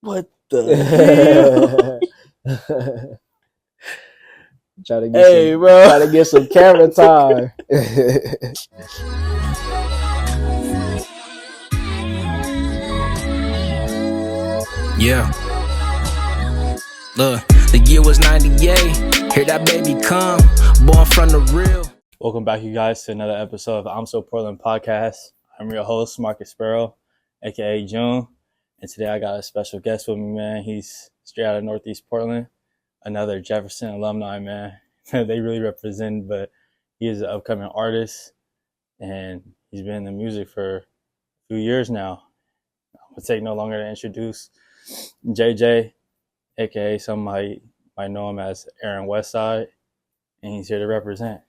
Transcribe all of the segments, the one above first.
What the hell? Try to get some camera time. Yeah. Look, the year was 98. Hear that baby come, born from the real. Welcome back, you guys, to another episode of IMSOPORTLAND podcast. I'm your host, Marcus Sparrow, aka June. And today I got a special guest with me, man. He's straight out of Northeast Portland. Another Jefferson alumni, man. They really represent, but he is an upcoming artist and he's been in the music for a few years now. I'm gonna take no longer to introduce JJ, aka some might know him as AaronWestside, and he's here to represent.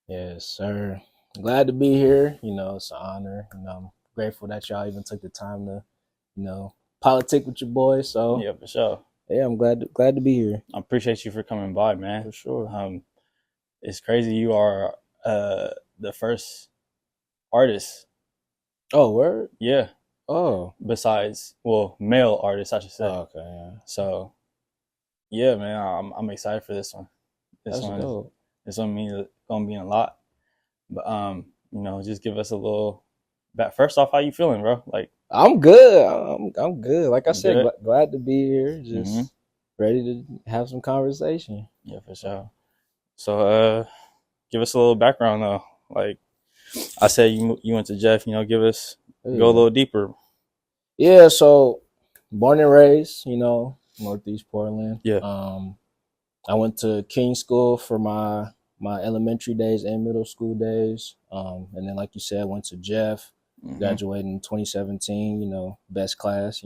Yes, sir. Glad to be here. It's an honor. I'm grateful that y'all even took the time to, politic with your boy. So Yeah, for sure. yeah, I'm glad to be here. I appreciate you for coming by, man. For sure. It's crazy. You are the first artist. Oh, word? Yeah. Oh. Besides, male artist, I should say. Oh, okay, yeah. So, yeah, man, I'm excited for this one. That's dope. It's gonna be in a lot. But just give us a little back. First off, how you feeling, bro? Like, I'm good. I'm good. Like I said, good? glad to be here. Just ready to have some conversation. Yeah, for sure. So, give us a little background though. Like I said, you went to Jeff. Go a little deeper. Yeah. So, born and raised, Northeast Portland. Yeah. I went to King School for my elementary days and middle school days. And then, like you said, went to Jeff. Graduated in 2017. Best class.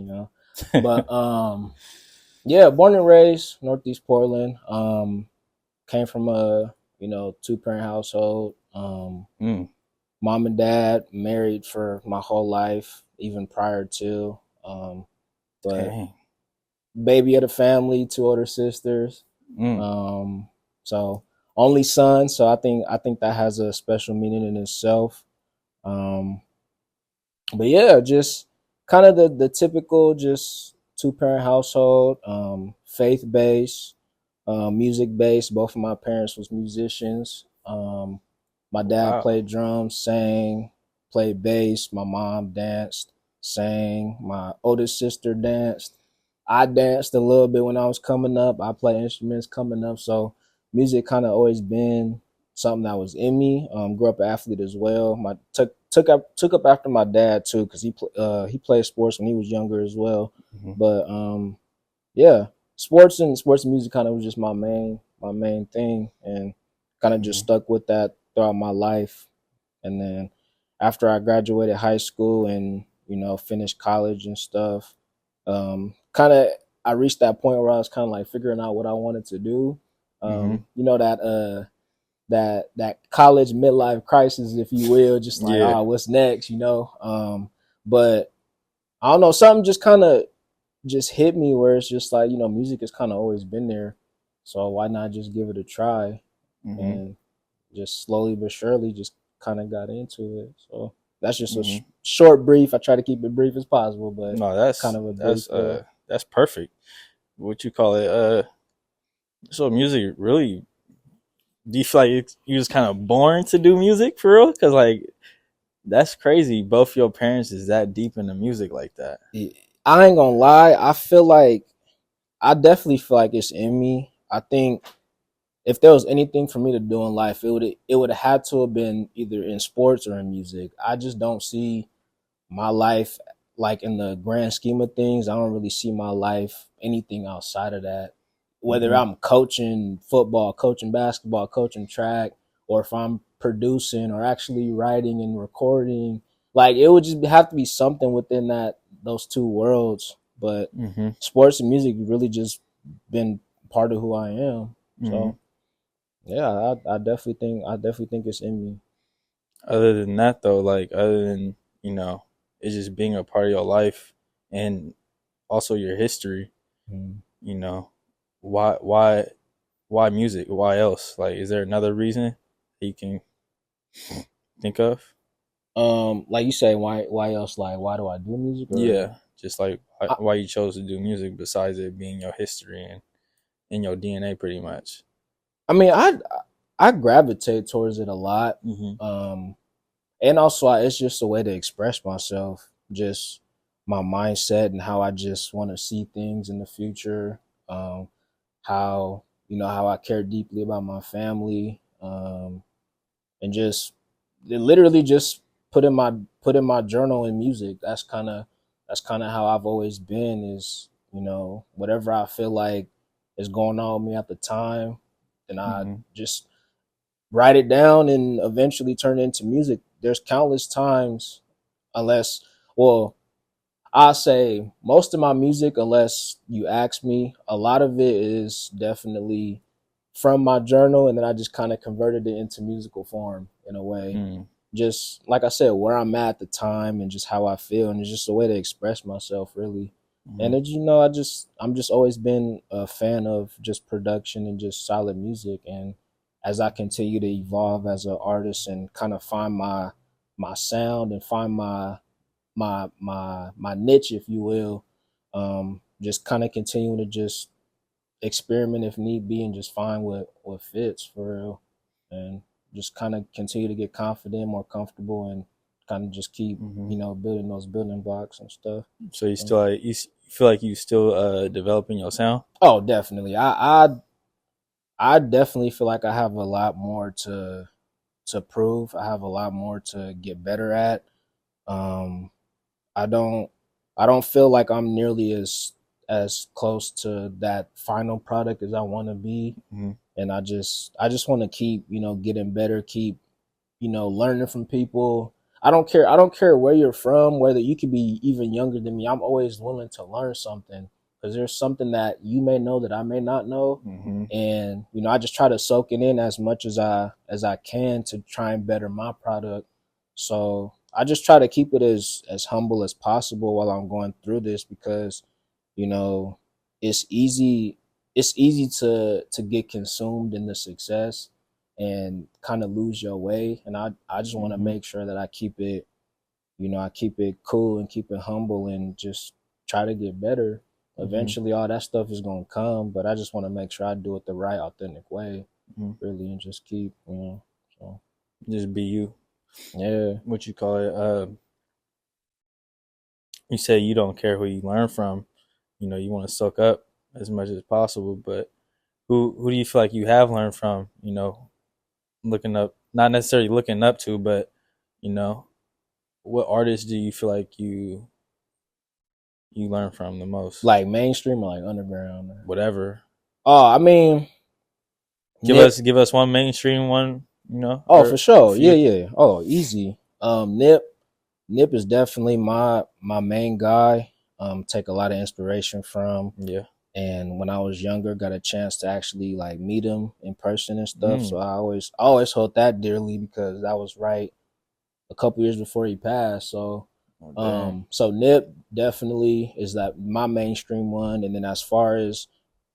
But yeah, born and raised Northeast Portland. Came from a 2-parent household. Mom and dad married for my whole life, even prior to. But Dang. Baby of the family, 2 older sisters. So only son. So I think that has a special meaning in itself. But yeah, just kind of the typical just 2-parent household, faith based, music based. Both of my parents was musicians. My dad played drums, sang, played bass. My mom danced, sang. My oldest sister danced. I danced a little bit when I was coming up. I play instruments coming up. So music kind of always been something that was in me. Grew up an athlete as well. Took up after my dad too, because he played sports when he was younger as well. But yeah, sports and music kind of was just my main thing, and kind of just stuck with that throughout my life. And then after I graduated high school and finished college and stuff, I reached that point where I was kind of like figuring out what I wanted to do. That college midlife crisis, if you will, just like, what's next, but I don't know, something just kind of just hit me where it's just like, music has kind of always been there. So why not just give it a try? And just slowly but surely just kind of got into it. So that's just a short brief. I try to keep it brief as possible, but no, that's kind of a that's perfect. What you call it? So music really, do you feel like you was kind of born to do music for real? Because like, that's crazy. Both your parents is that deep into music like that. I ain't gonna lie. I definitely feel like it's in me. I think if there was anything for me to do in life, it would have had to have been either in sports or in music. I just don't see my life, like in the grand scheme of things, I don't really see my life anything outside of that. Whether I'm coaching football, coaching basketball, coaching track, or if I'm producing or actually writing and recording, like it would just have to be something within those 2 worlds. But sports and music really just been part of who I am. So yeah, I definitely think it's in me. Other than that though, like other than, it's just being a part of your life and also your history, why music? Why else? Like, is there another reason that you can think of? Like you say, why else? Like, why do I do music? Or? Yeah, Just like why you chose to do music besides it being your history and in your DNA, pretty much. I mean, I gravitate towards it a lot, and also it's just a way to express myself, just my mindset and how I just want to see things in the future. How how I care deeply about my family, and just literally just put in my journal in music. That's kind of how I've always been. Is whatever I feel like is going on with me at the time, and I just write it down and eventually turn it into music. There's countless times, unless, well, I say most of my music, unless you ask me, a lot of it is definitely from my journal, and then I just kind of converted it into musical form in a way. Just like I said, where I'm at the time and just how I feel, and it's just a way to express myself, really. And it, I'm just always been a fan of just production and just solid music. And as I continue to evolve as an artist and kind of find my sound and find my niche, if you will, just kind of continuing to just experiment if need be, and just find what fits for real, and just kind of continue to get confident, more comfortable, and kind of just keep building those building blocks and stuff. So you still you feel like you still developing your sound? Oh, definitely. I definitely feel like I have a lot more to prove. I have a lot more to get better at. I don't feel like I'm nearly as close to that final product as I want to be. And I just want to keep, getting better, keep, learning from people. I don't care where you're from, whether you could be even younger than me. I'm always willing to learn something, because there's something that you may know that I may not know. And, I just try to soak it in as much as I can to try and better my product. So I just try to keep it as humble as possible while I'm going through this, because, it's easy to get consumed in the success and kind of lose your way. And I just want to make sure that I keep it, I keep it cool and keep it humble and just try to get better. Eventually all that stuff is going to come, but I just want to make sure I do it the right, authentic way, really, and just keep, so just be you. Yeah. What you call it? You say you don't care who you learn from. You want to soak up as much as possible, but who do you feel like you have learned from? Looking up, not necessarily looking up to, but what artists do you feel like you learn from the most? Like mainstream or like underground? Or... Whatever. Oh, I mean, give us one mainstream one. Oh, for sure. Yeah. Oh, easy. Nip is definitely my main guy. Take a lot of inspiration from. Yeah. And when I was younger, got a chance to actually like meet him in person and stuff. So I always hold that dearly, because that was right a couple years before he passed. So, so Nip definitely is that my mainstream one. And then as far as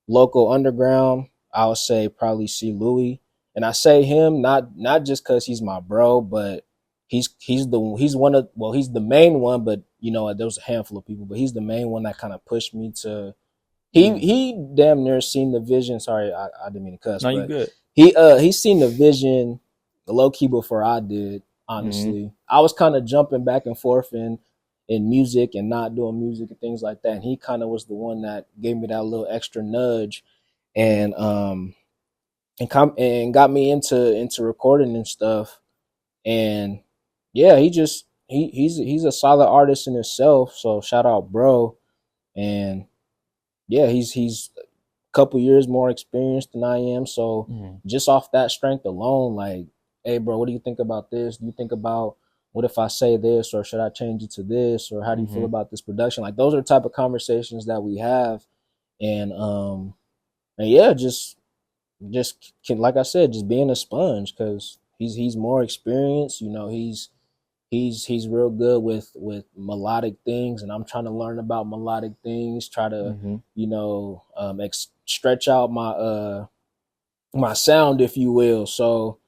local underground, I would say probably C. Louis. And I say him not just because he's my bro, but he's the main one. But there was a handful of people, but he's the main one that kind of pushed me to. He damn near seen the vision. Sorry, I didn't mean to cuss. No, you good. He's seen the vision low key before I did. Honestly, I was kind of jumping back and forth in music and not doing music and things like that. And he kind of was the one that gave me that little extra nudge, and got me into recording and stuff. And yeah, he's a solid artist in himself. So shout out, bro. And yeah, he's a couple years more experienced than I am. So just off that strength alone, like, hey, bro, what do you think about this? Do you think about what if I say this, or should I change it to this, or how do you feel about this production? Like, those are the type of conversations that we have. And yeah, just like I said, just being a sponge, because he's more experienced. He's real good with melodic things, and I'm trying to learn about melodic things, try to stretch out my sound, if you will. So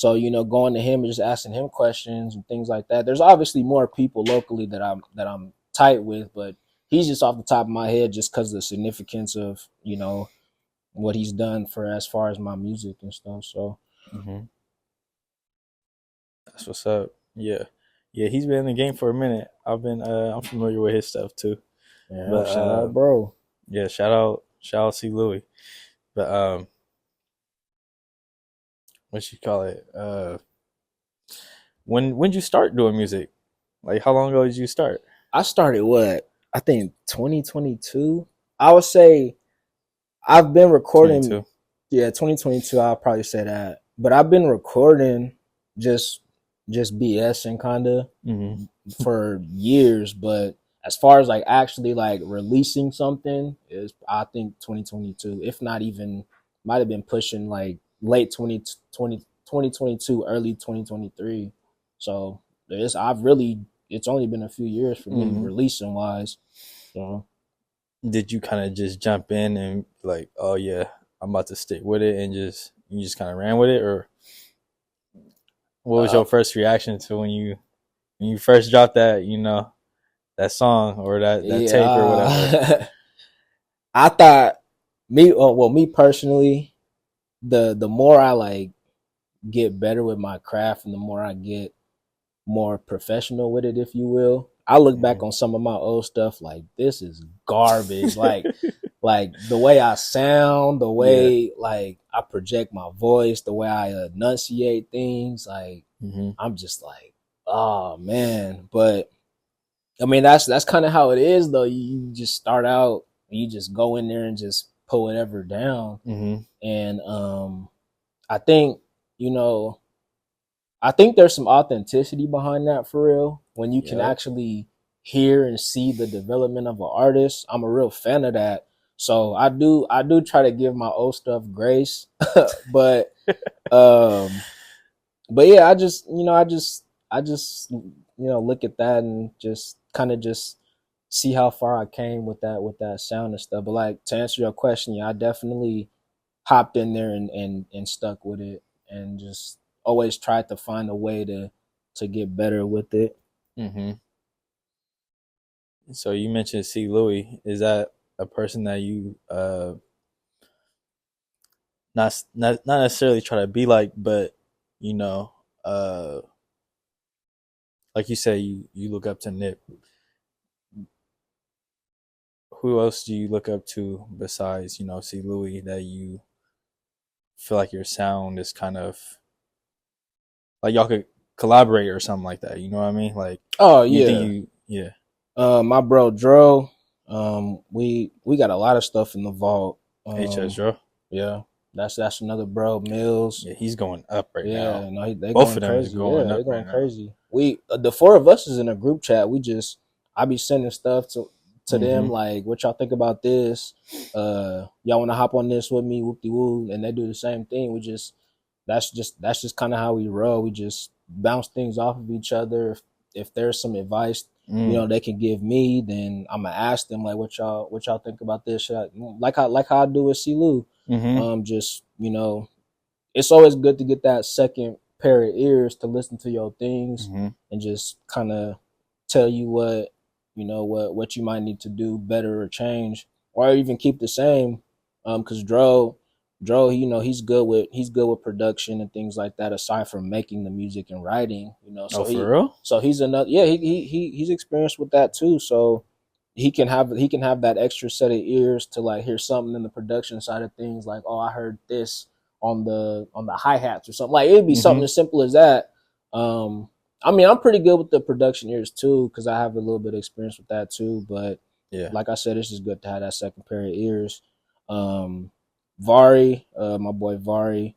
going to him and just asking him questions and things like that. There's obviously more people locally that I'm tight with, but he's just off the top of my head just because of the significance of, you know, what he's done for as far as my music and stuff. So That's what's up. Yeah. Yeah, he's been in the game for a minute. I'm familiar with his stuff too. yeah, But shout out, bro. yeah, shout out C. Louis. But what you call it? When'd you start doing music? Like how long ago did you start? I started I think 2022. I would say I've been recording. 22. Yeah, 2022. I'll probably say that. But I've been recording just BSing kind of for years. But as far as like actually like releasing something is, I think 2022. If not even, might have been pushing like late 2022, early 2023. So it's only been a few years for me releasing wise. So Did you kind of just jump in and like, oh yeah, I'm about to stick with it, and you just kind of ran with it, or what was your first reaction to when you first dropped that, you know, that song or that tape or whatever? I thought me personally, the more I like get better with my craft and the more I get more professional with it, if you will, I look back on some of my old stuff like this is garbage. like the way I sound, the way like I project my voice, the way I enunciate things, like I'm just like, oh man. But I mean that's kind of how it is though. You just start out, you just go in there and just put whatever down. And I think, you know, I think there's some authenticity behind that for real. When you can actually hear and see the development of an artist, I'm a real fan of that. So I do try to give my old stuff grace, but yeah, I just look at that and just kind of just see how far I came with that sound and stuff. But like to answer your question, yeah, I definitely hopped in there and stuck with it and just always tried to find a way to get better with it. So you mentioned C. Louis. Is that a person that you not necessarily try to be like, but you know, like you say, you look up to Nip. Who else do you look up to besides, you know, C. Louis, that you feel like your sound is kind of like y'all could collaborate or something like that? You know what I mean? Like, oh you yeah, think my bro Dro, we got a lot of stuff in the vault. HS Dro, yeah, that's another bro. Mills, yeah, he's going up right now. Yeah, no, they Both going of them crazy. is going Yeah, up they going right crazy. Now. We the four of us is in a group chat. I be sending stuff to them like, what y'all think about this? Y'all want to hop on this with me? Whoop de woo, and they do the same thing. That's just kind of how we roll. We just bounce things off of each other. If there's some advice, you know, they can give me, then I'm gonna ask them like, what y'all think about this? Like how I do with C. Lou. Just, you know, it's always good to get that second pair of ears to listen to your things and just kind of tell you what, you know, what you might need to do better or change or even keep the same. Cause Dro, you know, he's good with production and things like that, aside from making the music and writing, you know. So for real? So he's another, yeah, he's experienced with that too. So he can have that extra set of ears to like hear something in the production side of things, like, oh, I heard this on the hi-hats or something. Like it'd be something as simple as that. I mean, I'm pretty good with the production ears too, because I have a little bit of experience with that too. But yeah, like I said, it's just good to have that second pair of ears. Vari, my boy Vari,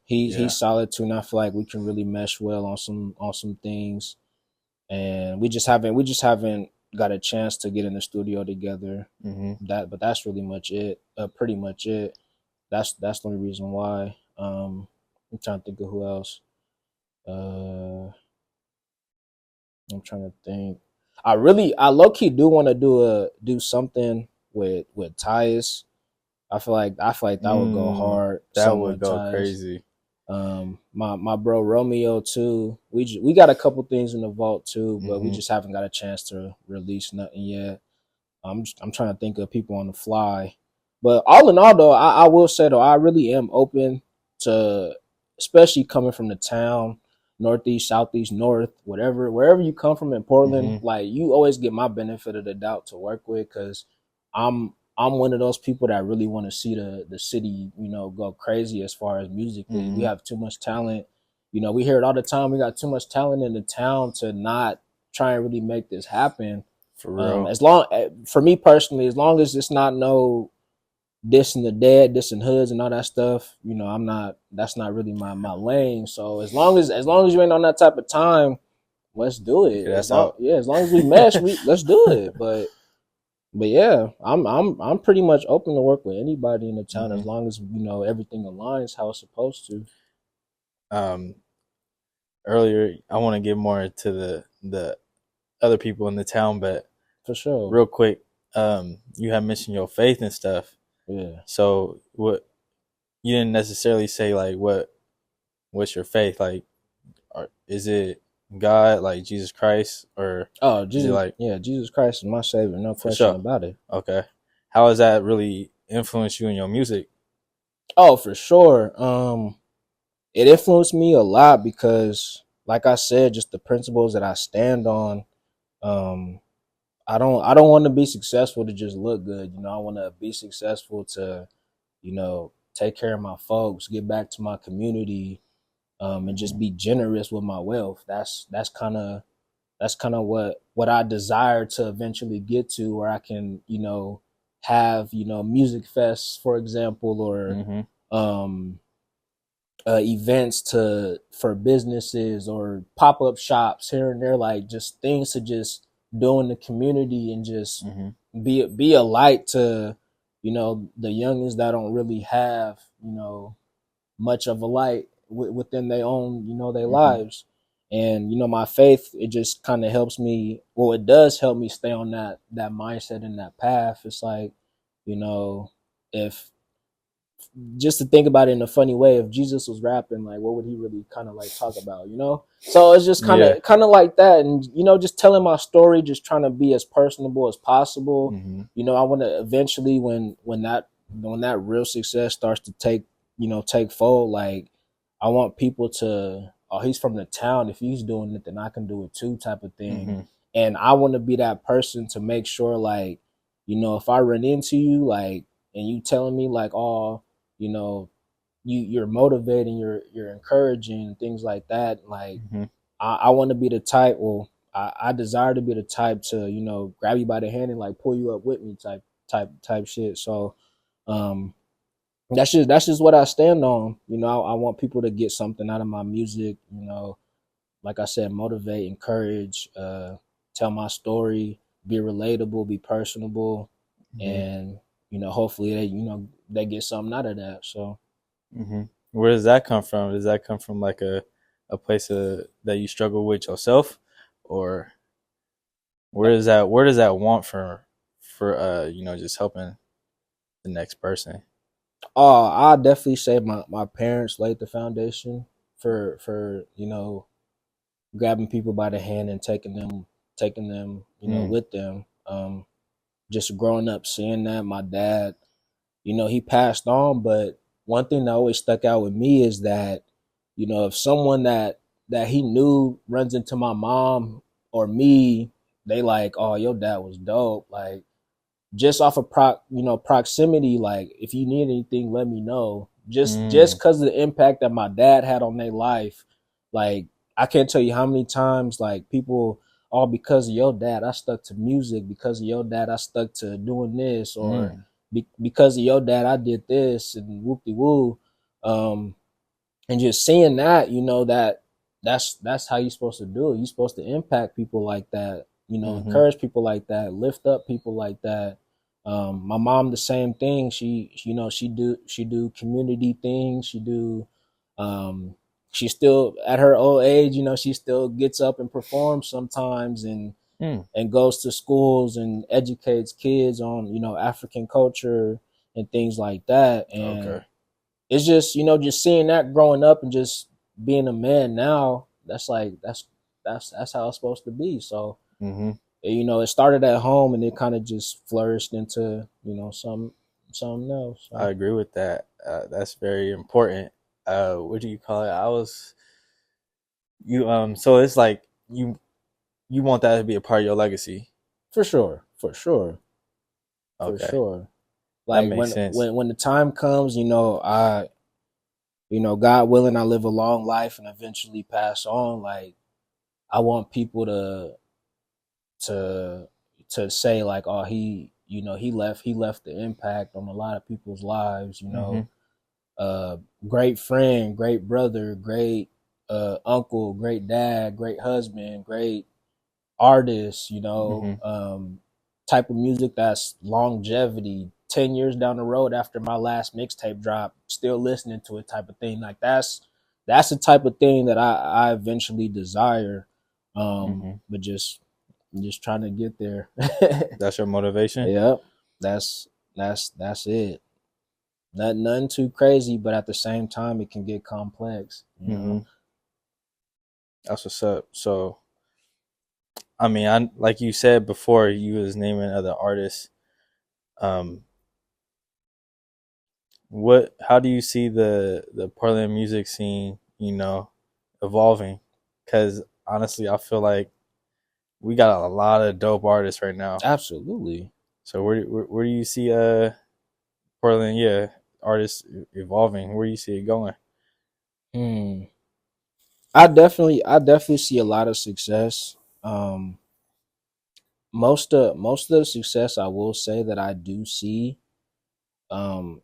he's solid too, and I feel like we can really mesh well on some things. And we just haven't got a chance to get in the studio together. But that's really much it. Pretty much it. That's the only reason why. I'm trying to think of who else. I'm trying to think. I low key do want to do something with Tyus. I feel like that would go hard. That would go crazy. My bro Romeo too. We got a couple things in the vault too, but we Mhm. just haven't got a chance to release nothing yet. I'm trying to think of people on the fly, but all in all, though, I will say though, I really am open to, especially coming from the town, northeast, southeast, north, wherever you come from in Portland. Mhm. Like, you always get my benefit of the doubt to work with, because I'm one of those people that really want to see the city, go crazy as far as musically. We Mhm. have too much talent. We hear it all the time. We got too much talent in the town to not try and really make this happen. For real. As long, for me personally, as long as it's not no dissing the dead, dissing hoods and all that stuff, I'm not. That's not really my lane. So as long as you ain't on that type of time, let's do it. Yeah, that's out. As long as we mesh, let's do it. But yeah, I'm pretty much open to work with anybody in the town, as Mhm. long as everything aligns how it's supposed to. Um, Earlier, I want to get more into the other people in the town, but For sure. real quick, you had mentioned your faith and stuff. Yeah. So what you didn't necessarily say like what's your faith like? Is it God, like Jesus Christ, or Oh, is it Jesus. like Yeah, Jesus Christ is my savior, no for question sure? about it. Okay, how has that really influenced you in your music? Oh, for sure. It influenced me a lot because, like I said, just the principles that I stand on. Um, I don't want to be successful to just look good. I want to be successful to, take care of my folks, get back to my community, and just be generous with my wealth. That's kind of what I desire to eventually get to, where I can, have, music fests, for example, or Mm-hmm. um events for businesses, or pop-up shops here and there, like just things to just do in the community, and just Mm-hmm. be a light to, the youngins that don't really have, much of a light within their own, their Mm-hmm. lives. And my faith, it just kind of helps me. Well, it does help me stay on that mindset and that path. It's like, if, just to think about it in a funny way, if Jesus was rapping, like, what would he really kind of like talk about, So it's just kind Yeah. of like that, and just telling my story, just trying to be as personable as possible. Mm-hmm. I want to eventually, when that real success starts to take fold, like, I want people to, oh, he's from the town, if he's doing it, then I can do it too, type of thing. Mm-hmm. And I want to be that person to make sure, like, if I run into you, like, and you telling me like, oh, you know you're motivating, you're encouraging, things like that, like, Mm-hmm. I want to be the type, well, I desire to be the type to, grab you by the hand and like pull you up with me, type shit. So um that's just what I stand on. I want people to get something out of my music, like I said, motivate, encourage, tell my story, be relatable, be personable, Mm-hmm. and hopefully they get something out of that. So Mm-hmm. Where does that come from? Does that come from like a place that you struggle with yourself, or where does that want for just helping the next person? I definitely say my parents laid the foundation for grabbing people by the hand and taking them Mm. with them. Just growing up seeing that, my dad, he passed on, but one thing that always stuck out with me is that, if someone that he knew runs into my mom or me, they like, oh, your dad was dope, like, just off of proximity, like, if you need anything, let me know. Just Mm. because of the impact that my dad had on their life, like, I can't tell you how many times, like, people, all because of your dad, I stuck to music. Because of your dad, I stuck to doing this, or Mm. because of your dad, I did this, and whoop de woo. Um, and just seeing that, that's how you're supposed to do it. You're supposed to impact people like that, Mm-hmm. encourage people like that, lift up people like that. My mom, the same thing. She do community things. Um, she still, at her old age, she still gets up and performs sometimes, Mm. and goes to schools and educates kids on, African culture and things like that. And Okay. it's just, just seeing that growing up and just being a man now, that's like that's how it's supposed to be. So Mm-hmm. it started at home and it kind of just flourished into something else. I So. agree with that. That's very important. What do you call it? I was you so it's like you want that to be a part of your legacy. For sure, for sure, for Okay. sure. That Like makes sense. when the time comes, God willing, I live a long life and eventually pass on. Like I want people to to say like, oh, he left the impact on a lot of people's lives. Mm-hmm. Great friend, great brother, great uncle, great dad, great husband, great artist. Mm-hmm. Type of music that's longevity. 10 years down the road after my last mixtape drop, still listening to it, type of thing. Like that's the type of thing that I eventually desire. Mm-hmm. But just trying to get there. That's your motivation. Yep. That's it. Nothing too crazy, but at the same time it can get complex. Mm-hmm. That's what's up. So, I mean, I like you said before, you was naming other artists. Um, how do you see the Portland music scene, evolving? Because honestly, I feel like we got a lot of dope artists right now. Absolutely. So where do you see Portland, yeah, artists evolving? Where do you see it going? Hmm. I definitely see a lot of success. Most of the success I will say that I do see, um,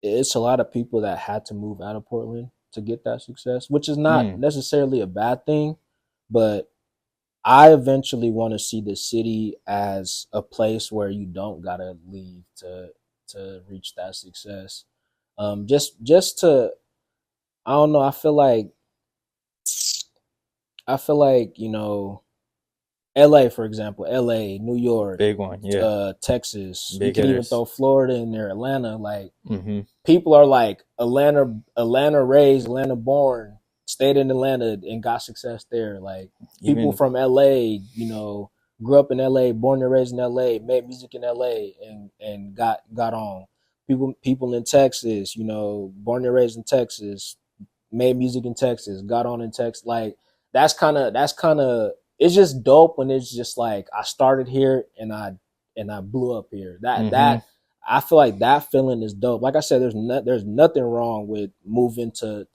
it's a lot of people that had to move out of Portland to get that success, which is not Mm, necessarily a bad thing, but I eventually want to see the city as a place where you don't gotta leave to reach that success. Just to I don't know. I feel like L.A. for example, L.A., New York, big one, yeah, Texas. You big can even hitters. throw Florida in there, Atlanta. Like Mm-hmm. people are like Atlanta raised, Atlanta born, stayed in Atlanta and got success there. Like people Even from LA, grew up in LA, born and raised in LA, made music in LA and got on. People in Texas, born and raised in Texas, made music in Texas, got on in Texas. Like that's kind of it's just dope when it's just like I started here and I blew up here. That mm-hmm. that I feel like that feeling is dope. Like I said, there's nothing wrong with moving to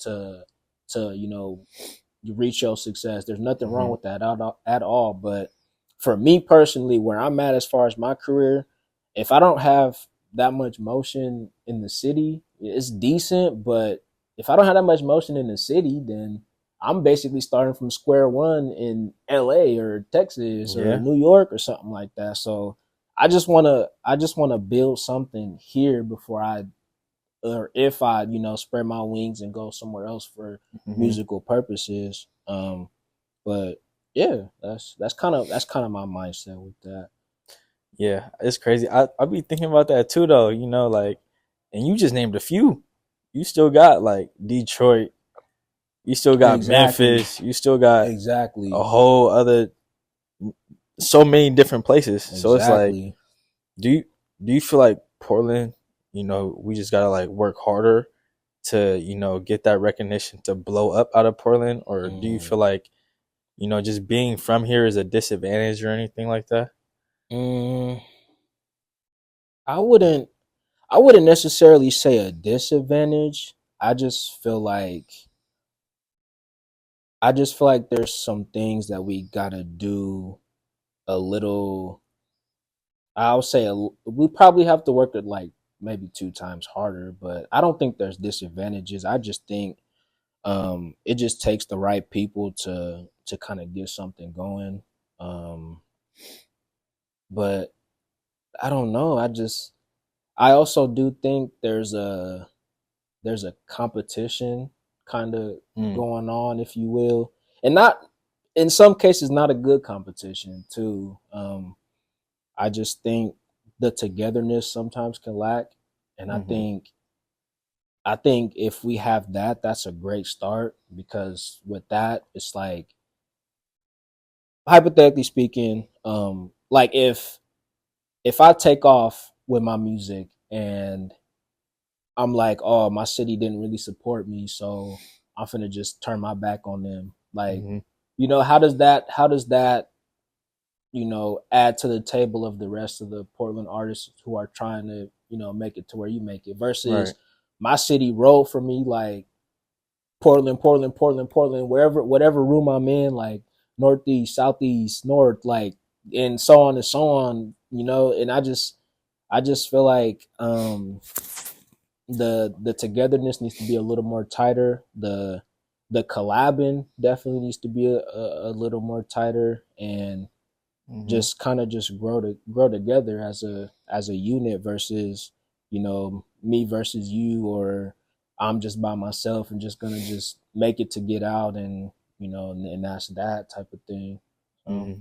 you reach your success. There's nothing wrong Mm-hmm. with that at all. But for me personally, where I'm at as far as my career, if I don't have that much motion in the city, it's decent. But if I don't have that much motion in the city, then I'm basically starting from square one in LA or Texas or Yeah. New York or something like that. So I just wanna build something here before I or if I, spread my wings and go somewhere else for Mm-hmm. musical purposes. But yeah, that's kind of my mindset with that. Yeah, it's crazy. I be thinking about that too, though. Like, and you just named a few. You still got like Detroit. You still got Exactly. Memphis. You still got a Exactly. whole other, so many different places. So it's like, Exactly. do you do you feel like Portland? We just gotta like work harder to get that recognition to blow up out of Portland, or do you Mm. feel like just being from here is a disadvantage or anything like that? Mm, I wouldn't I wouldn't necessarily say a disadvantage. I just feel like there's some things that we gotta do a little. I'll say we probably have to work at like maybe two times harder, but I don't think there's disadvantages. I just think it just takes the right people to kind of get something going. Um, but I don't know. I also do think there's a competition kind of Mm, going on, if you will, and not in some cases not a good competition too. I just think the togetherness sometimes can lack, and I mm-hmm. think I think if we have that, that's a great start, because with that, it's like, hypothetically speaking, like if I take off with my music and I'm like, oh, my city didn't really support me, so I'm finna just turn my back on them. Like, Mm-hmm. how does that add to the table of the rest of the Portland artists who are trying to, make it to where you make it, Right. versus my city rolled for me, like Portland, Portland, Portland, Portland, whatever room I'm in, like northeast, southeast, north, like, and so on and so on, and I just feel like the togetherness needs to be a little more tighter. The collabing definitely needs to be a little more tighter, and Mm-hmm. just kind of just grow together as a unit, versus me versus you, or I'm just by myself and just gonna just make it to get out, and and that's that type of thing. So Mm-hmm.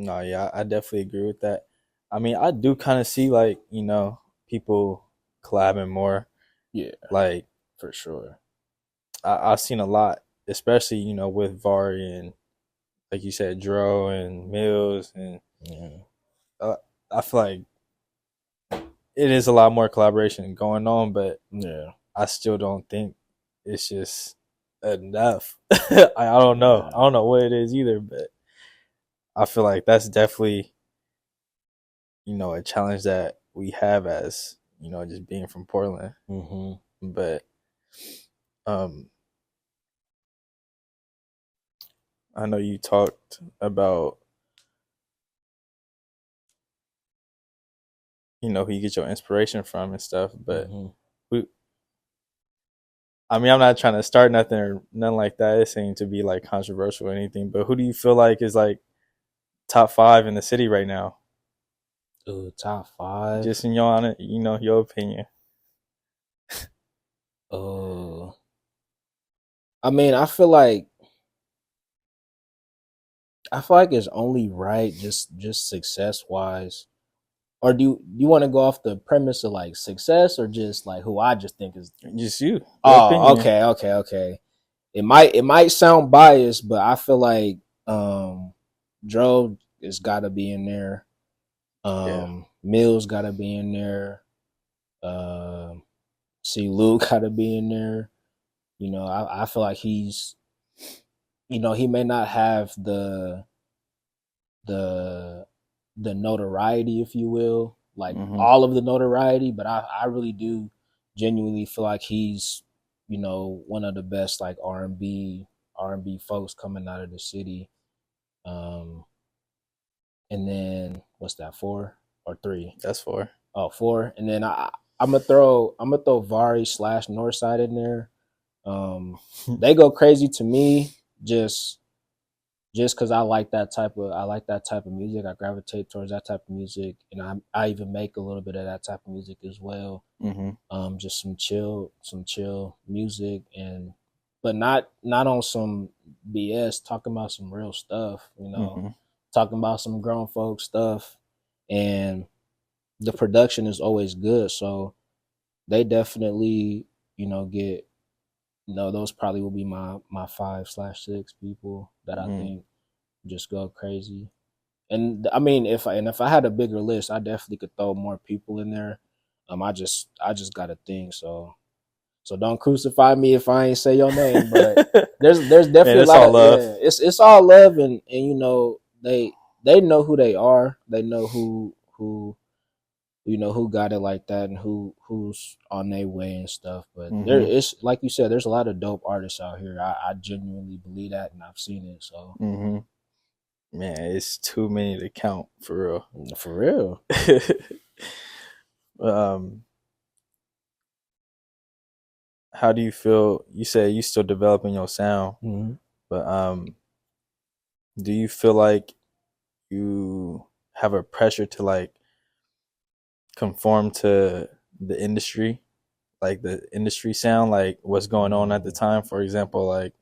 No, yeah, I definitely agree with that. I mean, I do kind of see like, people collabing more. yeah, Like for sure. I've seen a lot, especially, with Vari and like you said, Dro and Mills, and Yeah, uh, I feel like it is a lot more collaboration going on, but yeah, I still don't think it's just enough. I don't know. yeah. I don't know what it is either, but I feel like that's definitely, a challenge that we have as, just being from Portland. Mm-hmm. But um I know you talked about, who you get your inspiration from and stuff, but Mm-hmm. we, I mean, I'm not trying to start nothing or nothing like that. It seemed to be like controversial or anything, but who do you feel like is like top five in the city right now? Ooh, top five. Just in your honor, your opinion. Oh, I mean, I feel like it's only right, just success wise. Or do you want to go off the premise of like success, or just like who I just think is? Just your Oh, opinion. okay, okay, okay. It might sound biased, but I feel like Dro has got to be in there. Yeah. Mills got to be in there. Um, See, Luke got to be in there. I feel like he may not have the the notoriety, if you will, like Hmm. all of the notoriety, but I really do genuinely feel like he's one of the best, like R&B folks coming out of the city. Um, and then what's that, four or three? That's four. Oh, four. And then I'm gonna throw Vari slash Northside in there. They go crazy to me, just because I like that type of music. I gravitate towards that type of music, and I even make a little bit of that type of music as well. Hmm. Just some chill music, and but not on some BS. Talking about some real stuff, Hmm. talking about some grown folk stuff, and the production is always good. So they definitely get those probably will be my 5/6 people that I Hmm. think just go crazy. And I mean, if I had a bigger list, I definitely could throw more people in there. I just got a thing, so don't crucify me if I ain't say your name. But there's Man, definitely a it's lot all of, love. yeah. It's all love, and they know who they are. They know who got it like that, and who's on their way and stuff. But there Hmm. is, like you said, there's a lot of dope artists out here. I genuinely believe that, and I've seen it. So Hmm. Man, it's too many to count for for real. real. um, how do you feel? You say you still developing your sound, Mm-hmm. but do you feel like you have a pressure to like conform to the industry, like the industry sound, like what's going on at the time? For example, like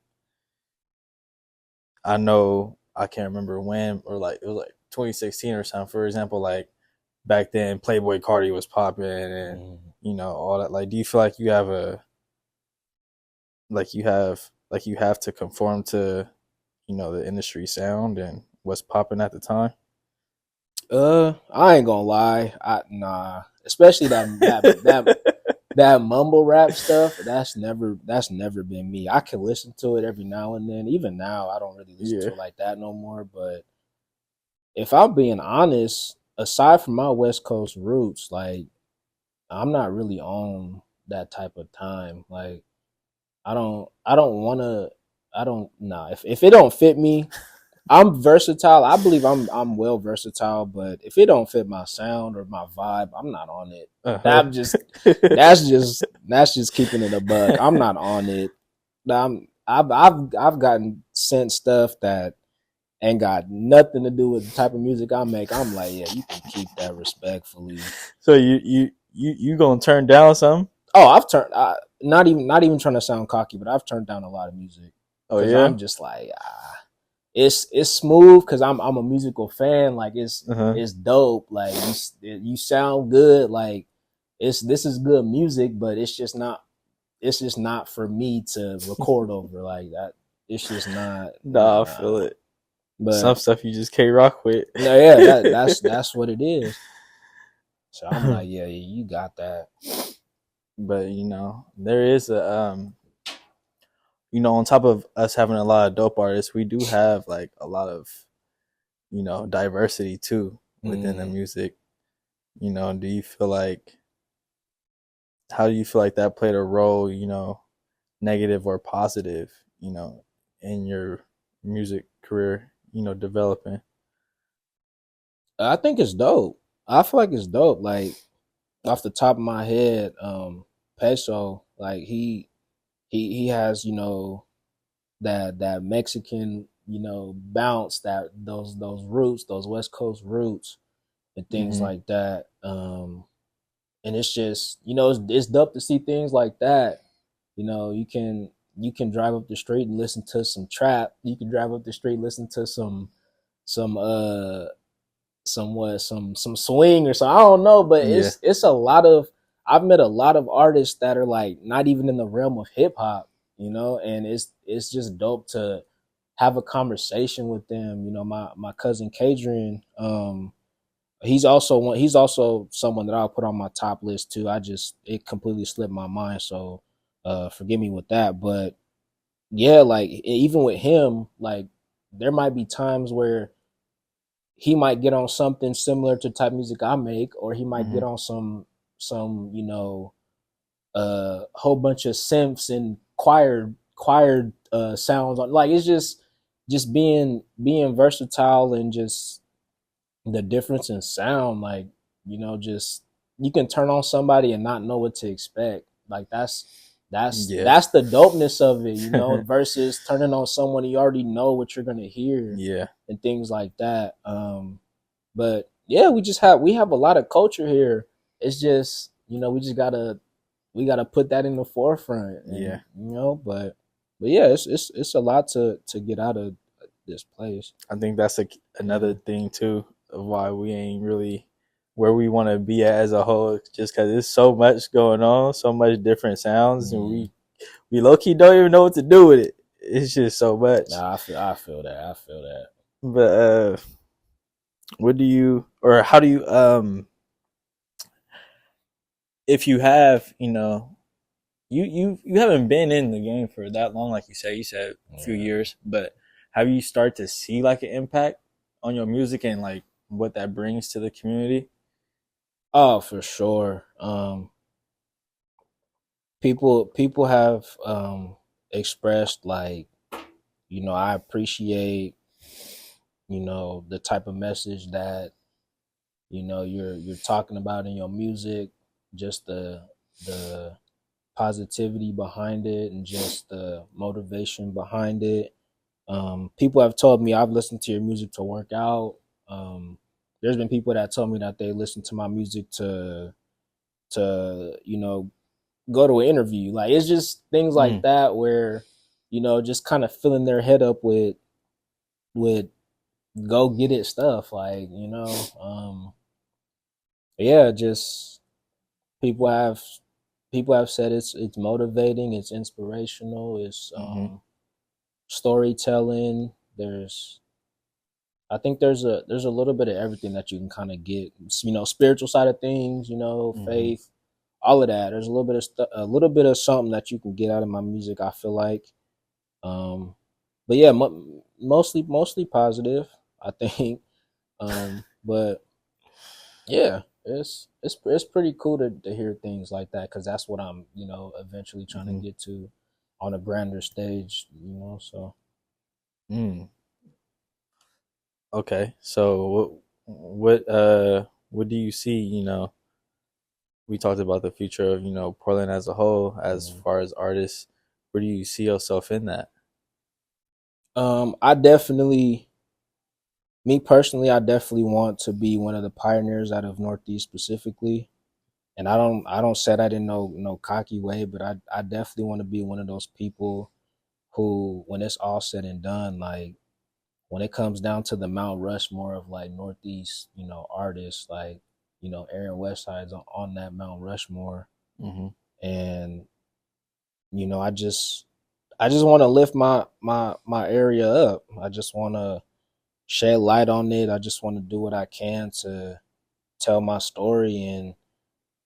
I know I can't remember when, or like it was like 2016 or something. For example, like back then Playboy Cardi was popping and you know all that. Like, do you feel like you have a you have to conform to, you know, the industry sound and what's popping at the time? I ain't gonna lie. Nah. Especially that mumble rap stuff. That's never been me. I can listen to it every now and then. Even now, I don't really listen to it like that no more. But if I'm being honest, aside from my West Coast roots, like I'm not really on that type of time. Like I don't wanna nah. If it don't fit me, I'm versatile. I believe I'm well versatile, but if it don't fit my sound or my vibe, I'm not on it. I'm just that's just keeping it a buck. I'm not on it. I've gotten sent stuff that ain't got nothing to do with the type of music I make. I'm like, yeah, you can keep that respectfully. So you gonna turn down some? Oh, not even trying to sound cocky, but I've turned down a lot of music. Oh yeah, I'm just like it's smooth because I'm a musical fan. Like it's dope. Like you sound good. Like this is good music, but it's just not for me to record over like that. It's just not. Nah, I feel it. But some stuff you just can't rock with. No, yeah, that's what it is. So I'm like, yeah, you got that. But you know, there is a you know, on top of us having a lot of dope artists, we do have like a lot of, you know, diversity too within the music. You know, do you feel like, how do you feel like that played a role, you know, negative or positive, you know, in your music career, you know, developing? I think it's dope. I feel like it's dope. Like off the top of my head, Peso, like he has, you know, that Mexican, you know, bounce, that those roots, those West Coast roots and things like that. And it's just, you know, it's dope to see things like that. You know, you can drive up the street and listen to some trap. You can drive up the street, listen to some swing or something. I don't know, but it's a lot of, I've met a lot of artists that are like not even in the realm of hip hop, you know, and it's just dope to have a conversation with them. You know, my cousin Kadrian, he's also someone that I'll put on my top list too. It completely slipped my mind, so forgive me with that. But yeah, like even with him, like there might be times where he might get on something similar to type of music I make, or he might get on some you know whole bunch of synths and choir sounds on. Like it's just being versatile and just the difference in sound. Like, you know, just you can turn on somebody and not know what to expect. Like that's the dopeness of it, you know, versus turning on someone you already know what you're gonna hear, and things like that. But yeah, we have a lot of culture here. It's just, you know, we gotta put that in the forefront. And, you know, but yeah, it's a lot to get out of this place. I think that's another thing too of why we ain't really where we want to be at as a whole, just because there's so much going on, so much different sounds, and we low-key don't even know what to do with it. It's just so much. Nah, I feel that. But what do you, or how do you, if you have, you know, you haven't been in the game for that long, like you said a few years, but have you started to see like an impact on your music and like what that brings to the community? Oh, for sure. People have expressed like, you know, I appreciate, you know, the type of message that, you know, you're talking about in your music, just the positivity behind it and just the motivation behind it. People have told me I've listened to your music to work out. There's been people that told me that they listen to my music to you know, go to an interview. Like it's just things like that where, you know, just kind of filling their head up with go get it stuff. Like, you know, yeah, just people have people have said it's motivating, it's inspirational, it's Mm-hmm. storytelling. I think there's a little bit of everything that you can kind of get. You know, spiritual side of things. You know, Mm-hmm. faith, all of that. There's a little bit of a little bit of something that you can get out of my music. I feel like, um, but yeah, mostly positive. I think, but yeah, it's pretty cool to hear things like that because that's what I'm eventually trying to Mm-hmm. get to on a grander stage. You know, so. Mm. Okay. So what do you see, we talked about the future of, Portland as a whole as Mhm. far as artists. Where do you see yourself in that? I definitely, me personally, I definitely want to be one of the pioneers out of Northeast specifically. And I don't say that in no cocky way, but I definitely want to be one of those people who, when it's all said and done, like when it comes down to the Mount Rushmore of like Northeast, artists, like Aaron Westside's on that Mount Rushmore, Mm-hmm. and I just want to lift my area up. I just want to shed light on it. I just want to do what I can to tell my story and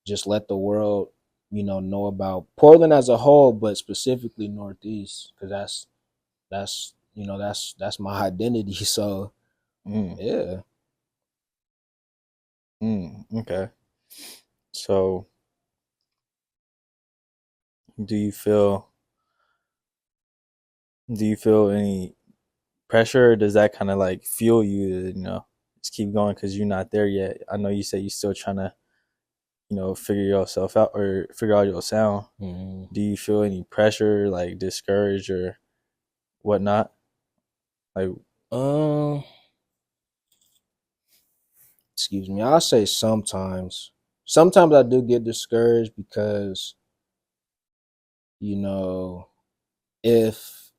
just let the world, know about Portland as a whole, but specifically Northeast, because that's my identity. So Mm. yeah. Mm. Okay. So do you feel do you feel any pressure, or does that kind of like fuel you to, just keep going because you're not there yet? I know you said you're still trying to, figure yourself out or figure out your sound. Mhm. Do you feel any pressure, like discouraged or whatnot? Like, Um, excuse me. I'll say sometimes. Sometimes I do get discouraged because you know if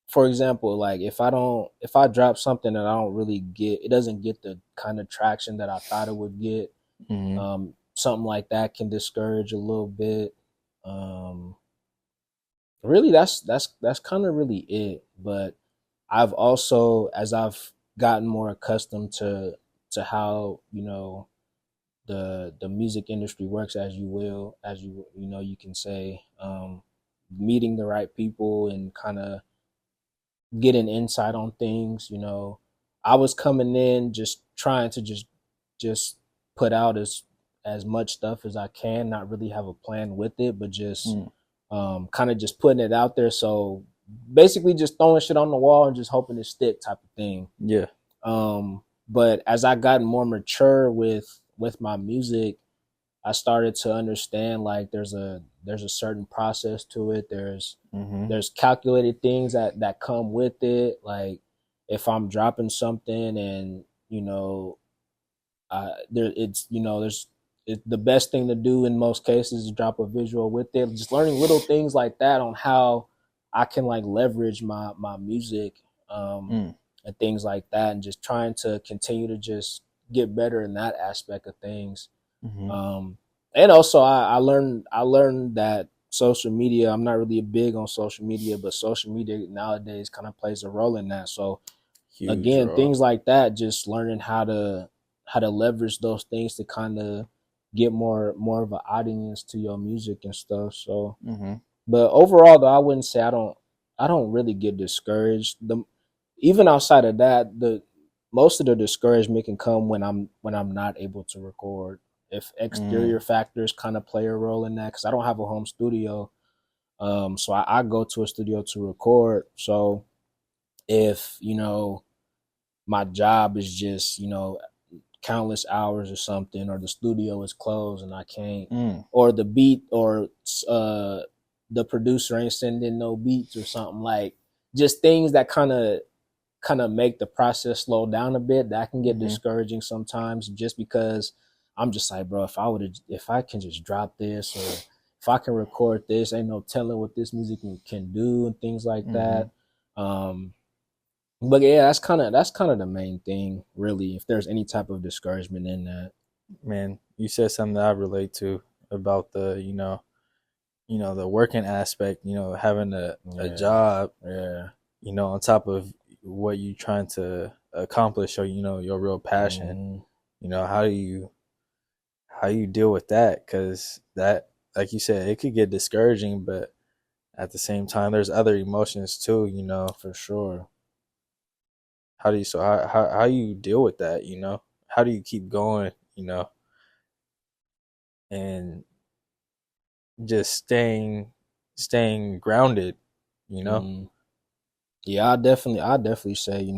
for example, like if I drop something that I don't really get, it doesn't get the kind of traction that I thought it would get. mm-hmm. Something like that can discourage a little bit. Um, really, that's kind of really it. But I've also, as I've gotten more accustomed to how the music industry works, as you will, as you can say, meeting the right people and kind of getting insight on things. I was coming in just trying to just put out as much stuff as I can, not really have a plan with it, but just Mm. kind of just putting it out there. So basically just throwing shit on the wall and just hoping to stick type of thing. Yeah. But as I got more mature with my music, I started to understand like there's a certain process to it. Mm-hmm. There's calculated things that come with it. Like if I'm dropping something and there it's there's the best thing to do in most cases is drop a visual with it. Just learning little things like that on how I can like leverage my music, Mm. and things like that, and just trying to continue to just get better in that aspect of things. Mm-hmm. Um, and also I learned that social media. I'm not really big on social media, but social media nowadays kind of plays a role in that. So Huge again, role. things like that, just learning how to leverage those things to kind of get more of an audience to your music and stuff. So, Mm-hmm. but overall, though, I wouldn't say I don't really get discouraged. The Even outside of that, the most of the discouragement can come when I'm not able to record. If Mm. exterior factors kind of play a role in that, because I don't have a home studio, so I go to a studio to record. So if my job is just countless hours or something, or the studio is closed and I can't, Mm. or the beat or uh the producer ain't sending no beats or something, like just things that kind of make the process slow down a bit, that can get Mm-hmm. discouraging sometimes, just because I'm just like, bro, if I can just drop this, or if I can record this, ain't no telling what this music can do and things like Mm-hmm. that. But yeah, that's kind of the main thing, really. If there's any type of discouragement in that. Man, you said something that I relate to about the, the working aspect, having a Yeah, job, yeah. on top of what you trying to accomplish or, your real passion. Hmm. How you deal with that? Because that, like you said, it could get discouraging, but at the same time, there's other emotions too, For sure. how you deal with that, how do you keep going, and just staying grounded, you know? Hmm. Yeah, I definitely say,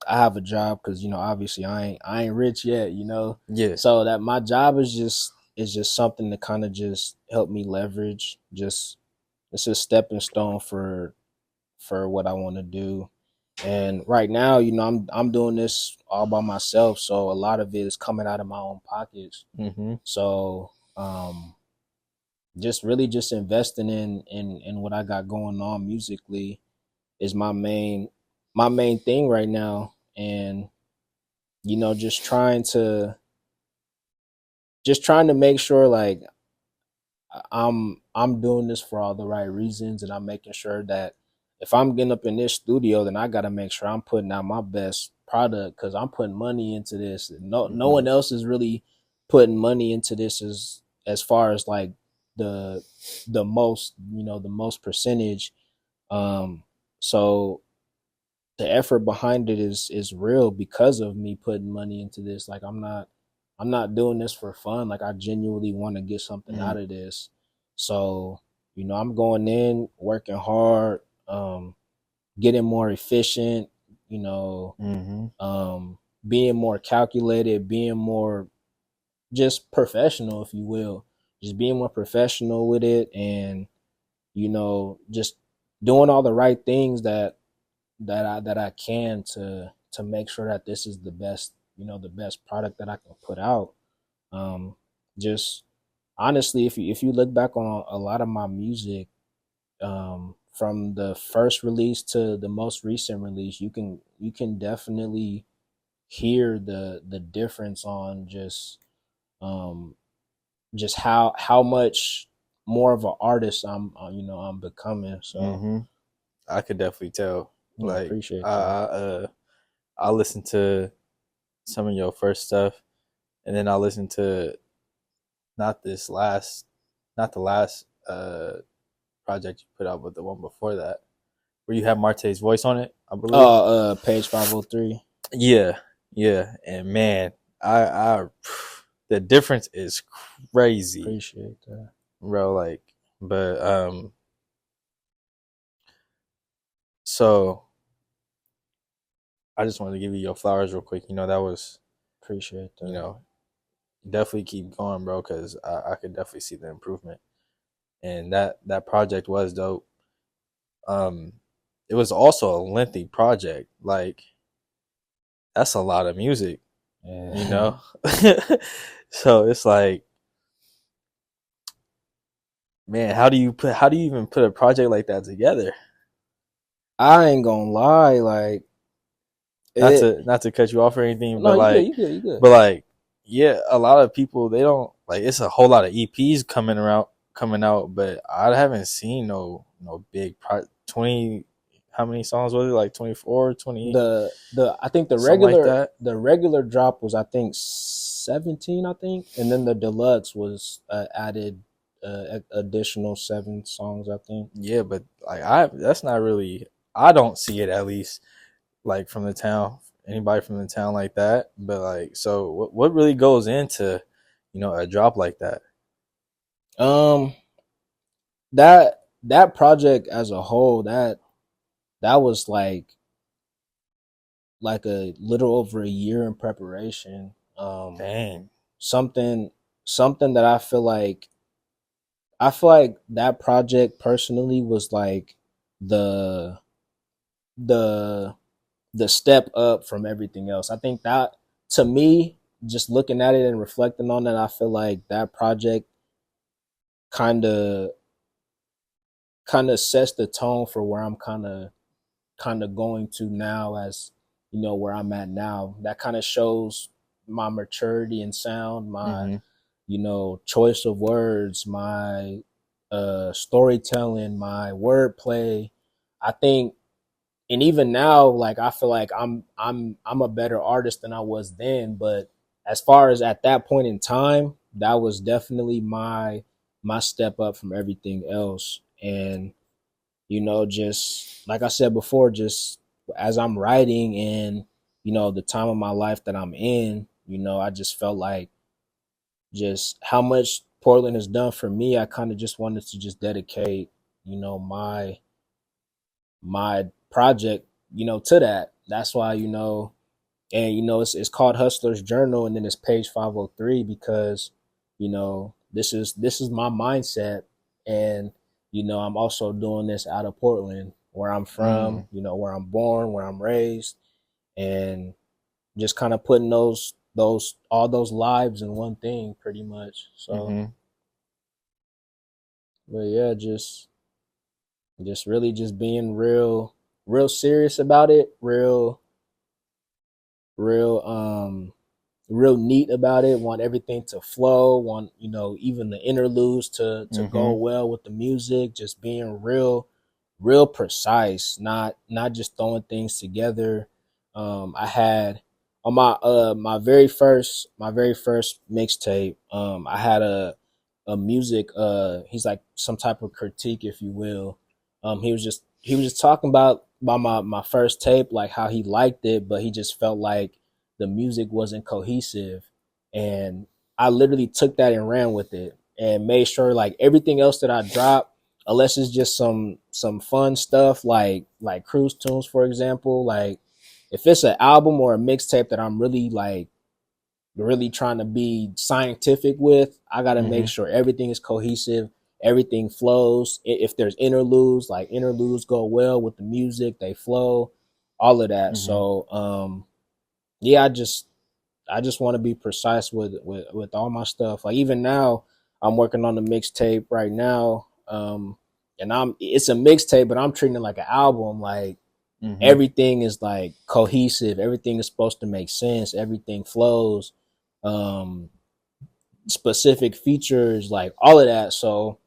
I have a job because, obviously I ain't rich yet, Yeah. so that my job is just something to kind of just help me leverage. Just it's a stepping stone for what I want to do. And right now, I'm doing this all by myself, so a lot of it is coming out of my own pockets. Mm-hmm. So, just really just investing in what I got going on musically is my main thing right now. And just trying to make sure, like, I'm doing this for all the right reasons, and I'm making sure that if I'm getting up in this studio, then I got to make sure I'm putting out my best product, because I'm putting money into this. No Mm-hmm. one else is really putting money into this as far as like the the most percentage. So the effort behind it is real because of me putting money into this. Like, I'm not doing this for fun. Like, I genuinely want to get something Mm-hmm. out of this. So, I'm going in, working hard, getting more efficient, you know, Mm-hmm. um, being more calculated, being more just professional, if you will. Just being more professional with it, and, just doing all the right things that I can to make sure that this is the best product that I can put out. Just honestly, if you look back on a lot of my music, from the first release to the most recent release, you can definitely hear the difference on just how much more of an artist I'm becoming. So Mm-hmm. I could definitely tell. yeah, Like, appreciate that. I listened to some of your first stuff, and then I listened to not this last, not the last project you put out, but the one before that, where you have Marte's voice on it, I believe. Page 503. Yeah, yeah, and man, I the difference is crazy, Appreciate that. bro. Like, but so I just wanted to give you your flowers real quick. That was, Appreciate you that. know, definitely keep going, bro, because I could definitely see the improvement, and that project was dope. Um, it was also a lengthy project. Like, that's a lot of music, you Yeah. know. So it's like, man, how do you even put a project like that together? I ain't gonna lie, like Not it. to not to cut you off or anything, No, but you good. like, You good. You good. but like, yeah, a lot of people, they don't like. It's a whole lot of EPs coming out, but I haven't seen no big 20. How many songs was it? Like 24, 20, The I think the something like regular that. the regular drop was, I think, 17. I think, and then the deluxe was added additional 7 songs, I think. Yeah, but like, that's not really. I don't see it, at least, like, from the town. Anybody from the town like that, but like, so what really goes into, a drop like that? Um, that project as a whole, that was like a little over a year in preparation. Dang. Something something that I feel like that project personally was like the the the step up from everything else. I think that, to me, just looking at it and reflecting on it, I feel like that project kind of sets the tone for where I'm kind of going to now, as where I'm at now. That kind of shows my maturity and sound, my Mm-hmm. choice of words, my storytelling, my wordplay. I think, and even now, like I feel like I'm a better artist than I was then. But as far as at that point in time, that was definitely my step up from everything else. And just like I said before, just as I'm writing and the time of my life that I'm in, I just felt like just how much Portland has done for me. I kind of just wanted to just dedicate, my project, to that. That's why, and it's called Hustler's Journal, and then it's page 503 because, this is my mindset, and I'm also doing this out of Portland, where I'm from, Mm. where I'm born, where I'm raised, and just kind of putting those all those lives in one thing, pretty much. So, Mm-hmm. but yeah, just really just being real serious about it, real real neat about it, want everything to flow, want even the interludes to go Mm-hmm. well with the music, just being real precise, not just throwing things together. I had on my very first mixtape, I had a music, he's like some type of critique, if you will. He was just talking about my first tape, like how he liked it, but he just felt like the music wasn't cohesive. And I literally took that and ran with it and made sure like everything else that I dropped, unless it's just some fun stuff like cruise tunes, for example, like if it's an album or a mixtape that I'm really trying to be scientific with, I got to make Mm-hmm. sure everything is cohesive, everything flows. If there's interludes, like interludes go well with the music, they flow, all of that. Mm-hmm. So yeah, I just want to be precise with all my stuff. Like even now, I'm working on the mixtape right now. And it's a mixtape, but I'm treating it like an album. Like Mm-hmm. everything is like cohesive. Everything is supposed to make sense. Everything flows. Um, Specific features, like all of that. So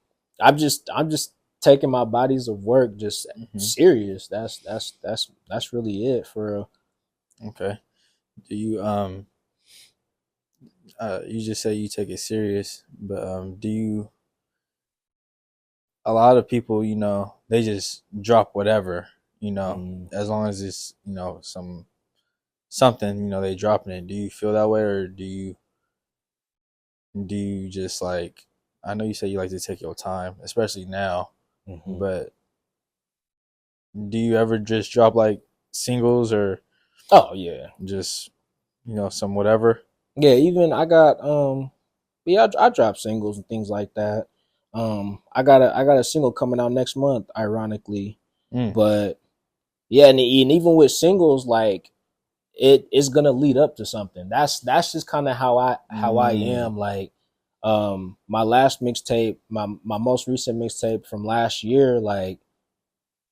I'm just taking my bodies of work just Mm-hmm. serious. That's really it for real. Okay. Do you you just say you take it serious, but do you? A lot of people, they just drop whatever, Mm. as long as it's something, they dropping it. Do you feel that way, or do you just like? I know you say you like to take your time, especially now, Hmm. but do you ever just drop like singles or Oh yeah, just some whatever? yeah. Even I got yeah, I drop singles and things like that. I got a single coming out next month, ironically, Mm. but yeah, and even with singles, like it's gonna lead up to something. That's just kind of how I Mm. am. Like my last mixtape, my most recent mixtape from last year, like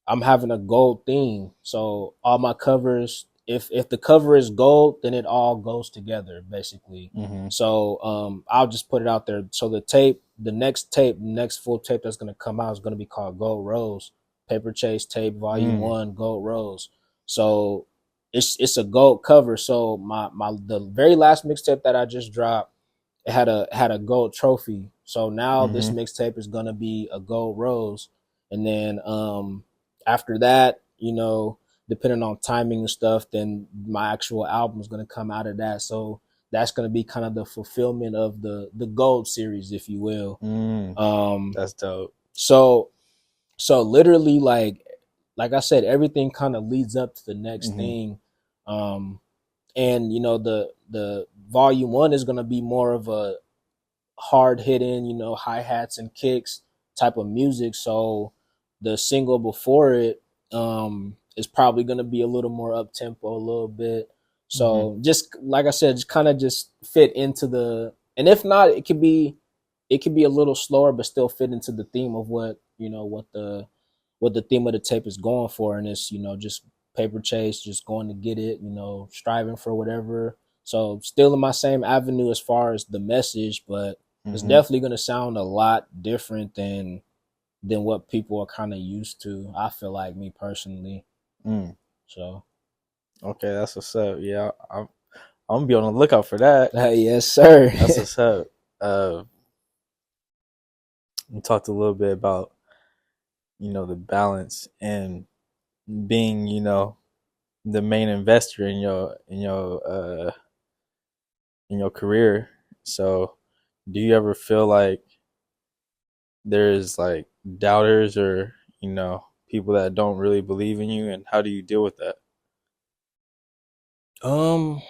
I'm having a gold theme. So all my covers, if the cover is gold, then it all goes together basically. Mm-hmm. So I'll just put it out there. So the next full tape that's gonna come out is gonna be called Gold Rose, Paper Chase Tape Volume Mm. One, Gold Rose. So it's a gold cover. So my the very last mixtape that I just dropped, it had a gold trophy. So now this Mm-hmm. mixtape is gonna be a gold rose, and then after that, depending on timing and stuff, then my actual album is gonna come out of that. So that's gonna be kind of the fulfillment of the gold series, if you will. Mm. Um, That's dope. so so literally, like I said, everything kind of leads up to the next Mm-hmm. thing. Um, and the volume one is gonna be more of a hard hitting, hi hats and kicks type of music. So the single before it is probably gonna be a little more up tempo, a little bit. Mm-hmm. So just like I said, just kind of just fit into and if not, it could be a little slower, but still fit into the theme of what the theme of the tape is going for, and it's just paper chase, just going to get it, striving for whatever So still in my same avenue as far as the message, but it's Mm-hmm. definitely gonna sound a lot different than what people are kind of used to. I feel like, me personally. So Okay, that's what's up. Yeah, I'm gonna be on the lookout for that. yes, sir. That's what's up. We talked a little bit about the balance and being the main investor in your career. So, do you ever feel like there's like doubters or people that don't really believe in you, and how do you deal with that? um,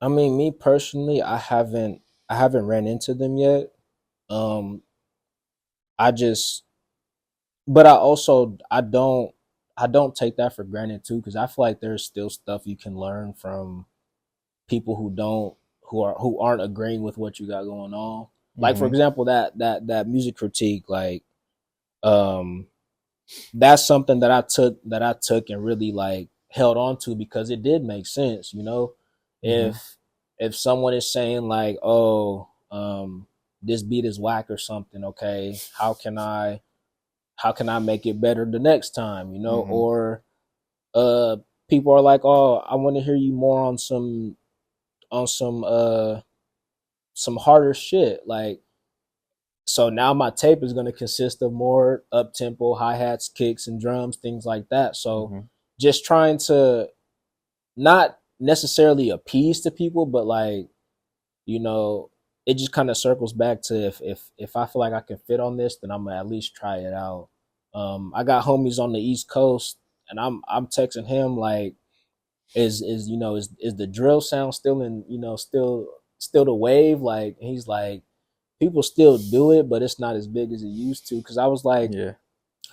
I mean, me personally, I haven't ran into them yet. Um, I just, but I don't take that for granted too, because I feel like there's still stuff you can learn from people who aren't agreeing with what you got going on. Like, for Mm-hmm. example, that music critique, like, um that's something that I took and really like held on to, because it did make sense, Mm-hmm. if someone is saying like, oh, this beat is whack or something, okay, how can I make it better the next time, Mm-hmm. or uh people are like, oh, I want to hear you more on some harder shit, like, so now my tape is going to consist of more up tempo hi-hats, kicks, and drums, things like that. So Mm-hmm. just trying to not necessarily appease to people, but like, you know, it just kind of circles back to, if I feel like I can fit on this, then I'm gonna at least try it out. I got homies on the East Coast, and I'm texting him like, is the drill sound still in, still the wave? Like, he's like, people still do it, but it's not as big as it used to. Because I was like, Yeah.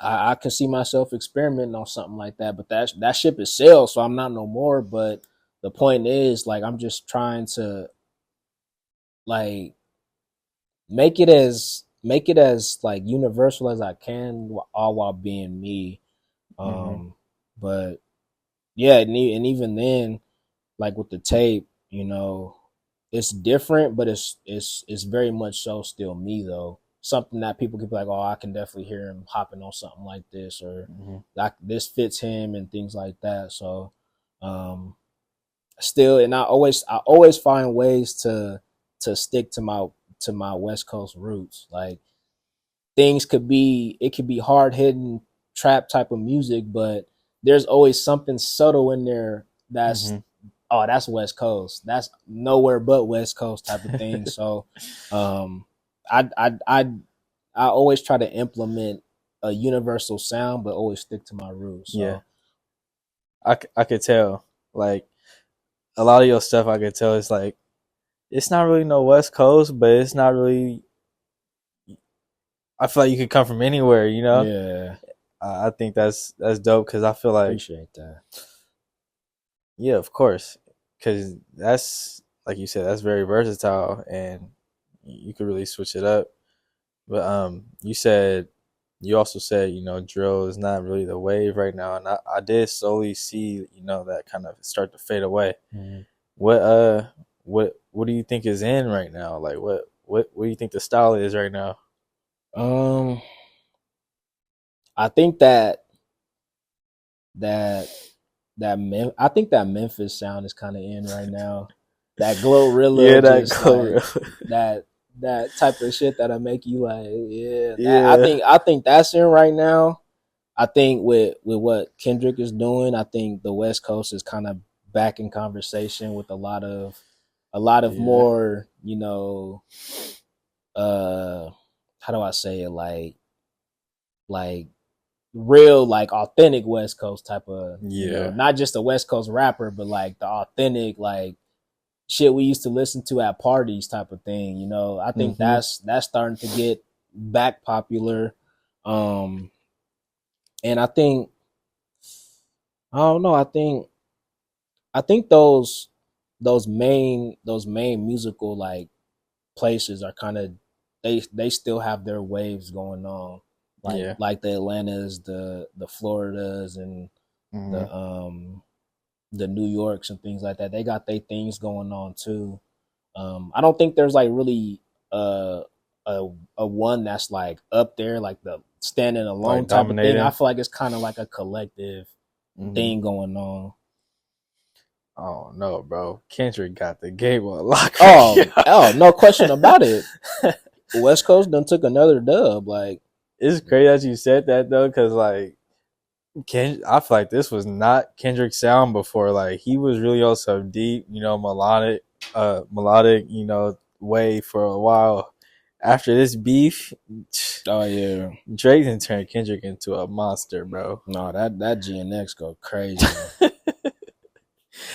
I can see myself experimenting on something like that, but that ship is sailed, so I'm not no more. But the point is, like, I'm just trying to like make it as like universal as I can, all while being me. Mm-hmm. But yeah, and even then, like with the tape, it's different, but it's very much so still me though. Something that people could be like, oh, I can definitely hear him hopping on something like this, or Mm-hmm. like this fits him and things like that. So, still, and I always find ways to stick to my West Coast roots. Like, it could be hard hitting trap type of music, but there's always something subtle in there that's, Mm-hmm. oh, that's West Coast. That's nowhere but West Coast type of thing. So, um, I I I I always try to implement a universal sound, but always stick to my roots. Yeah, So, I could tell. Like a lot of your stuff, I could tell it's like it's not really no West Coast, but it's not really. I feel like you could come from anywhere. yeah, I think that's dope because I feel like, appreciate that. yeah, of course, because that's like you said, that's very versatile and you could really switch it up. But you also said drill is not really the wave right now, and I did slowly see that kind of start to fade away. Mhm. What what do you think is in right now? Like what do you think the style is right now? Um, I think that I think that Memphis sound is kind of in right now. That Yeah, Glorilla, that just go like real. that type of shit that'll make you like, yeah. That I Yeah. think I think that's in right now. I think with what Kendrick is doing, I think the West Coast is kind of back in conversation with a lot of Yeah. more, uh, how do I say it, like real, like authentic West Coast type of, Yeah. not just a West Coast rapper, but like the authentic, like shit we used to listen to at parties type of thing. I think Mhm. that's starting to get back popular. Um, and I don't know. I think those main musical like places are kind of, they still have their waves going on, like Yeah. the Atlantas, the Floridas, and Mhm. the the New Yorks and things like that. They got their things going on too. I don't think there's like really a one that's like up there, like the standing alone Like type of thing. dominating. I feel like it's kind of like a collective thing going on. Oh no, bro! Kendrick got the game on lock. Oh, no question about it. West Coast done took another dub. Like, it's crazy that you said that though, because like I feel like this was not Kendrick's sound before. Like he was really on some deep, melodic, way for a while. After this beef, oh yeah, Drake done turned Kendrick into a monster, bro. no, that GNX go crazy.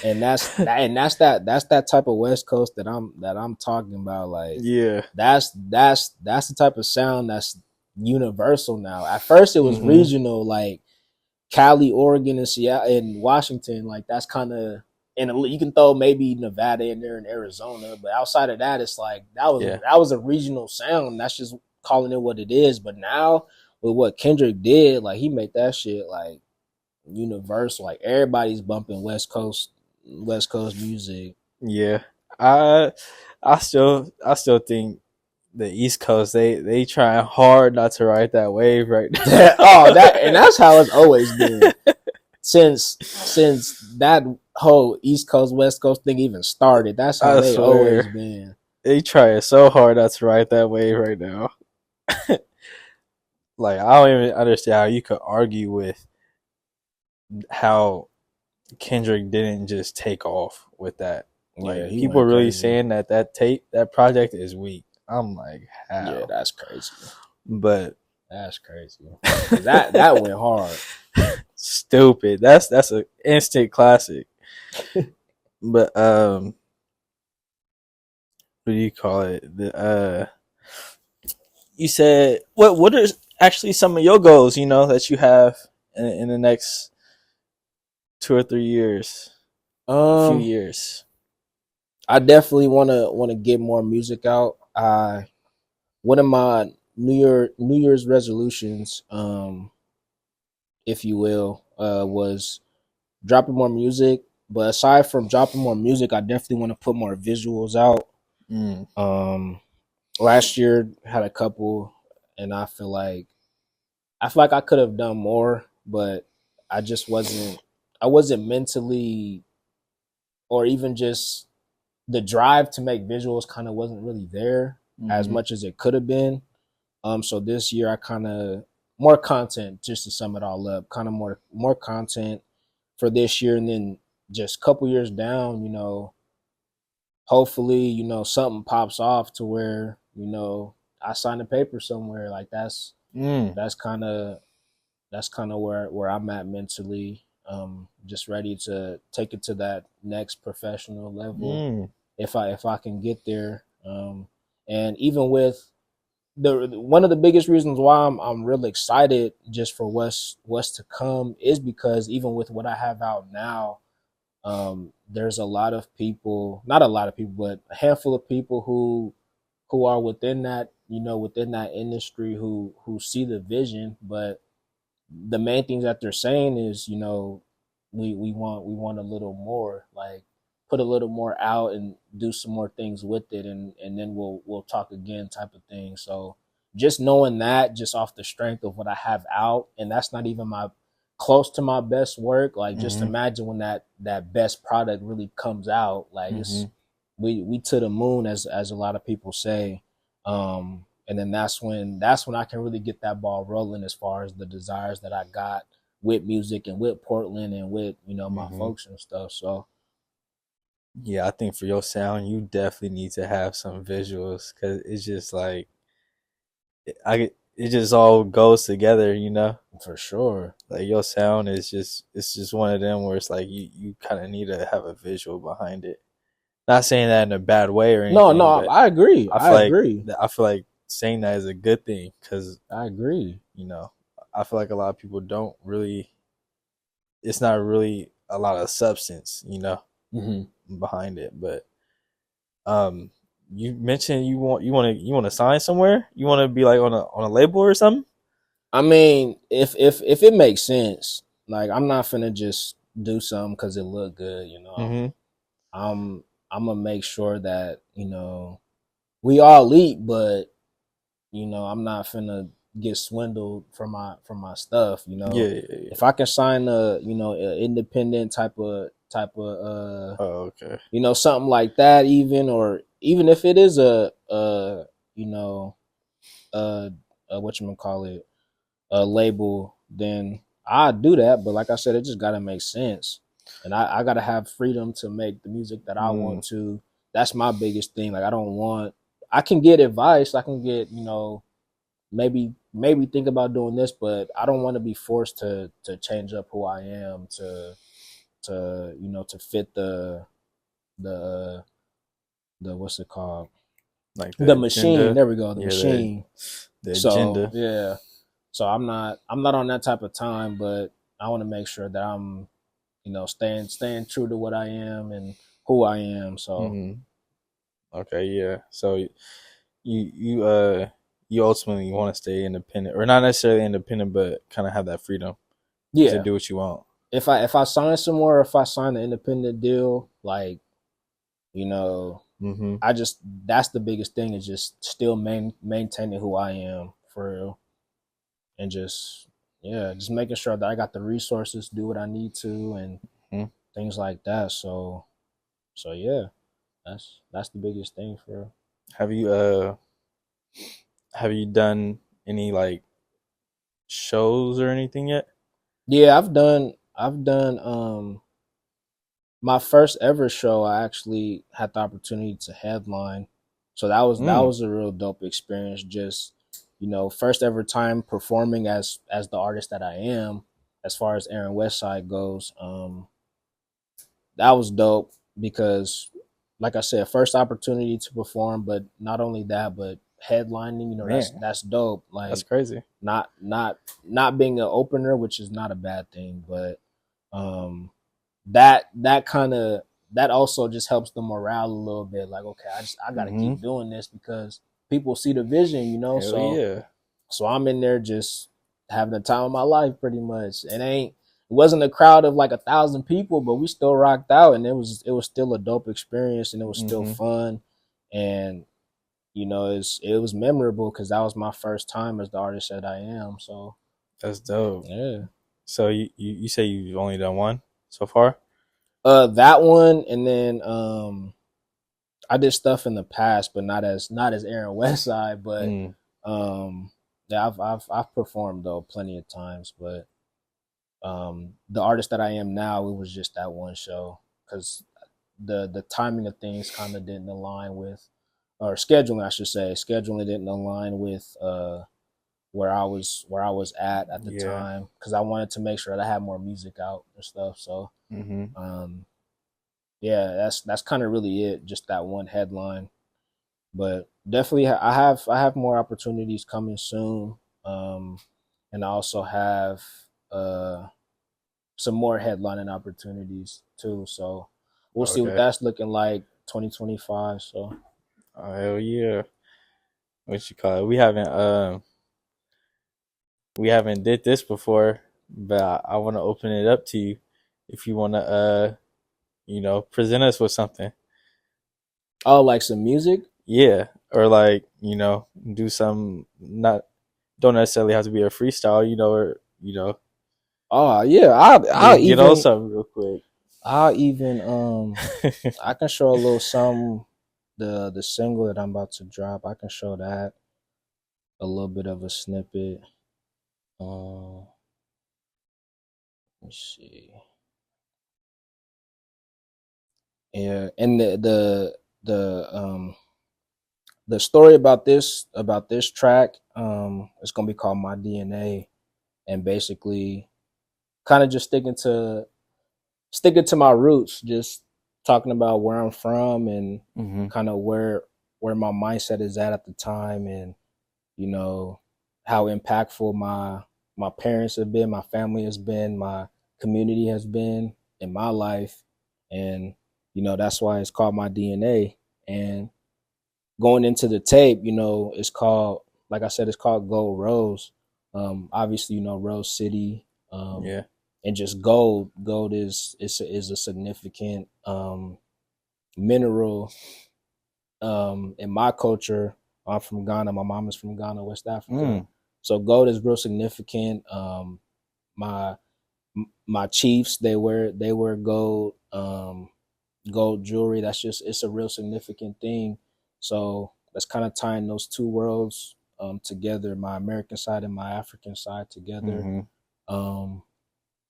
And that's that type of West Coast that I'm talking about. Like, Yeah, that's the type of sound that's universal now. At first it was regional, like Cali, Oregon, and Seattle, and Washington. Like that's kind of, and you can throw maybe Nevada in there and Arizona, but outside of that, it's like that was a regional sound. That's just calling it what it is. But now with what Kendrick did, like he made that shit like universal. Like everybody's bumping West Coast music. yeah. I still think the East Coast they trying hard not to ride that wave right now. And that's how it's always been since that whole East Coast West Coast thing even started. That's how they always been. They trying so hard not to ride that wave right now. Like I don't even understand how you could argue with how Kendrick didn't just take off with that. Like people really saying that project is weak. I'm like, how? Yeah, that's crazy. But that's crazy. that went hard. Stupid. That's an instant classic. But what do you call it? You said what are actually some of your goals? That you have in the next 2 or 3 years, a few years. I definitely want to get more music out. One of my New Year's resolutions, if you will, was dropping more music. But aside from dropping more music, I definitely want to put more visuals out. Last year had a couple, and I feel like I could have done more, but I just wasn't mentally, or even just the drive to make visuals kind of wasn't really there as much as it could have been. So this year I kind of more content, just to sum it all up, kind of more content for this year. And then just a couple years down, hopefully, something pops off to where, I sign a paper somewhere. Like that's kind of where I'm at mentally. Just ready to take it to that next professional level if I can get there. And even with one of the biggest reasons why I'm really excited just for what's to come is because even with what I have out now, there's a lot of people, not a lot of people, but a handful of people who are within that, within that industry who see the vision. But the main things that they're saying is, we want a little more, like put a little more out and do some more things with it, and then we'll talk again type of thing. So just knowing that, just off the strength of what I have out, and that's not even close to my best work. Like just imagine when that best product really comes out, like it's we to the moon, as a lot of people say. And then that's when I can really get that ball rolling as far as the desires that I got with music and with Portland and with, my folks and stuff. So yeah, I think for your sound, you definitely need to have some visuals, because it's just like it just all goes together, for sure. Like your sound it's just one of them where it's like you kind of need to have a visual behind it. Not saying that in a bad way or anything. No, I agree. I feel like saying that is a good thing, because I agree. I feel like a lot of people don't really. It's not really a lot of substance, behind it. But you mentioned you want to sign somewhere. You want to be like on a label or something. I mean, if it makes sense, like I'm not finna just do something because it looked good. Mm-hmm. I'm gonna make sure that we all eat, but I'm not finna get swindled from my stuff. Yeah, yeah, yeah. If I can sign a independent Oh, okay. something like that, or even if it is a you know whatchamacallit, a label, then I do that. But like I said, it just gotta make sense, and I gotta have freedom to make the music that I want to. That's my biggest thing. Like I can get advice, I can get maybe think about doing this, but I don't want to be forced to change up who I am to fit the what's it called, Like the the machine. agenda. There we go, the Yeah, machine. the So agenda. yeah, so I'm not on that type of time, but I want to make sure that I'm staying true to what I am and who I am. So Mm-hmm. Okay, yeah. So you ultimately want to stay independent, or not necessarily independent, but kind of have that freedom to yeah, do what you want. if I sign somewhere, if I sign an independent deal, like you know Mm-hmm. that's the biggest thing, is just still maintaining who I am for real, and just making sure that I got the resources to do what I need to, and Mm-hmm. things like that. So yeah, that's the biggest thing for real. Have you have you done any like shows or anything yet? Yeah, I've done my first ever show. I actually had the opportunity to headline, so that Mm. was a real dope experience. Just first ever time performing as the artist that I am, as far as AaronWestside goes. That was dope because, like I said, first opportunity to perform, but not only that, but headlining. Man, That's dope. that's Like crazy. not being an opener, which is not a bad thing, but um that kind of that also just helps the morale a little bit. Like, okay, I got to Mm-hmm. keep doing this because people see the vision. Hell yeah. So I'm in there just having the time of my life, pretty much. It wasn't a crowd of like 1,000 people, but we still rocked out, and it was still a dope experience, and it was still Mm-hmm. fun, and it was memorable because that was my first time as the artist that I am. So That's dope. yeah, So you say you've only done one so far? that one, and then I did stuff in the past, but not as Aaron Westside, but Mm. yeah, I've performed though plenty of times, but the artist that I am now, it was just that one show because the timing of things kind of didn't align with, or scheduling, I should say, scheduling didn't align with where I was at the Yeah. time, because I wanted to make sure that I had more music out and stuff. So Mm-hmm. yeah, that's kind of really it, just that one headline. But definitely, I have more opportunities coming soon, and I also have uh, some more headlining opportunities too. So we'll see what Okay. that's looking like 2025. So Oh, hell yeah. What you call it? We haven't did this before, but I want to open it up to you if you want to present us with something. oh, like some music. Yeah, or like do some, not don't necessarily have to be a freestyle, or Oh yeah, I'll get on even something real quick. I'll even I can show a little some, the single that I'm about to drop. I can show that a little bit of a snippet. Uh, let's see. Yeah, and the story about this track, it's gonna be called My DNA, and basically kind of just sticking to my roots, just talking about where I'm from, and Mm-hmm. kind of where my mindset is at the time, and you know how impactful my parents have been, my family has been, my community has been in my life, and that's why it's called My DNA. And going into the tape, it's called, like I said, it's called Gold Rose. Obviously, Rose City. Yeah. and just gold is a significant mineral in my culture. I'm from Ghana. My mom is from Ghana, West Africa. So gold is real significant. My chiefs, they wear gold, gold jewelry. It's a real significant thing. So that's kind of tying those two worlds together, my American side and my African side together.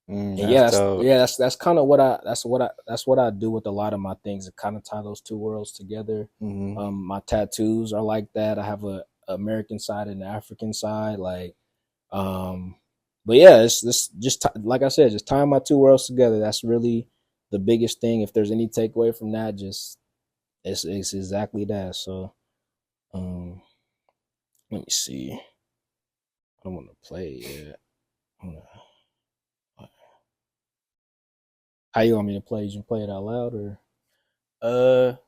That's kind of what I do with a lot of my things, to kind of tie those two worlds together. My tattoos are like that. I have a American side and an African side, like but yeah, it's just like I said, just tying my two worlds together. That's really the biggest thing. If there's any takeaway from that, just it's exactly that. So let me see. I don't want to play it. How you want me to play? You can play it out loud, or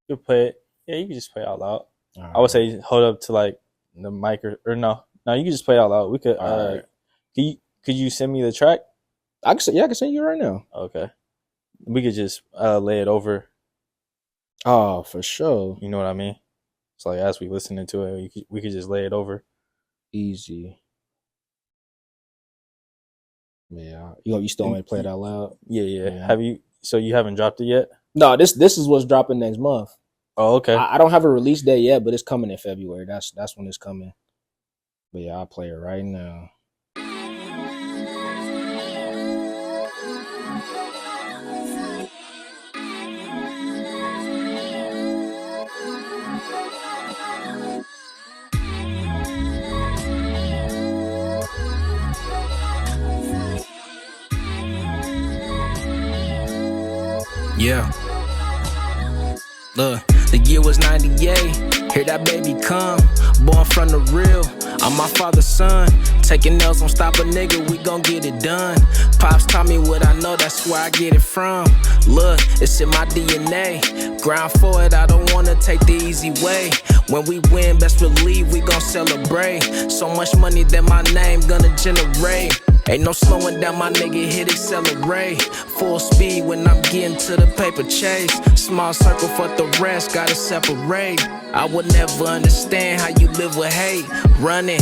you can play it. Yeah, you can just play it out loud. All I would say hold up to like the mic or no, you can just play it out loud. We could. right. Could you send me the track? I can send you right now. Okay, we could just lay it over. Oh, for sure. You know what I mean? It's like as we listening to it, we could just lay it over. Easy. Yeah, you still want me to play it out loud? Yeah. Have you? So you haven't dropped it yet? No, this is what's dropping next month. Oh, okay. I don't have a release date yet, but it's coming in February. That's when it's coming. But yeah, I'll play it right now. Yeah. Look, the year was 98. Hear that baby come. Born from the real. I'm my father's son. Taking L's don't stop a nigga, we gon' get it done. Pops taught me what I know, that's where I get it from. Look, it's in my DNA. Grind for it, I don't wanna take the easy way. When we win, best believe we gon' celebrate. So much money that my name gonna generate. Ain't no slowing down, my nigga, hit accelerate. Full speed when I'm getting to the paper chase. Small circle for the rest, gotta separate. I would never understand how you live with hate. Running,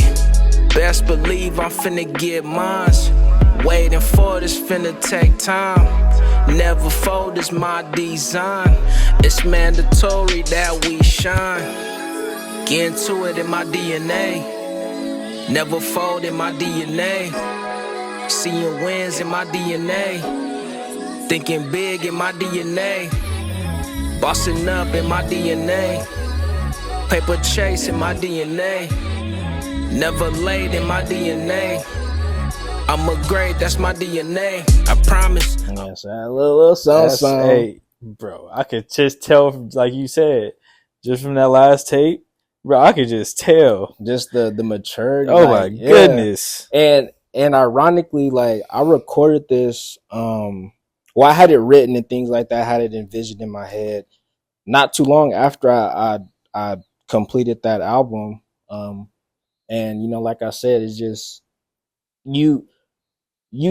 best believe I'm finna get mines. Waiting for this finna take time. Never fold is my design. It's mandatory that we shine. Get into it in my DNA. Never fold in my DNA. Seeing wins in my DNA. Thinking big in my DNA. Bossing up in my DNA. Paper chase in my DNA. Never late in my DNA. I'm a great, that's my DNA. I promise. Yes, a little something. Hey, bro, I could just tell, like you said, just from that last tape, bro, I could just tell. Just the maturity. Oh, like, my goodness. And ironically, like, I recorded this, well, I had it written and things like that. I had it envisioned in my head not too long after I completed that album. And, you know, like I said, it's just, you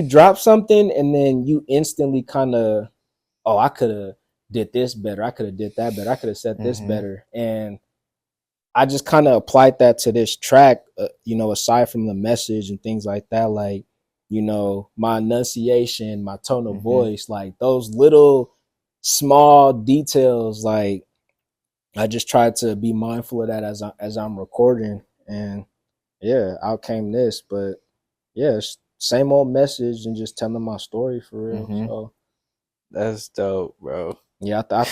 drop something and then you instantly kind of, oh, I could have did this better. I could have did that better. I could have said this better. And I just kind of applied that to this track, you know, aside from the message and things like that, like, you know, my enunciation, my tone of voice, like those little small details, like I just tried to be mindful of that as I'm recording. And yeah, out came this. But yeah, it's same old message and just telling my story for real. So that's dope, bro. Yeah, I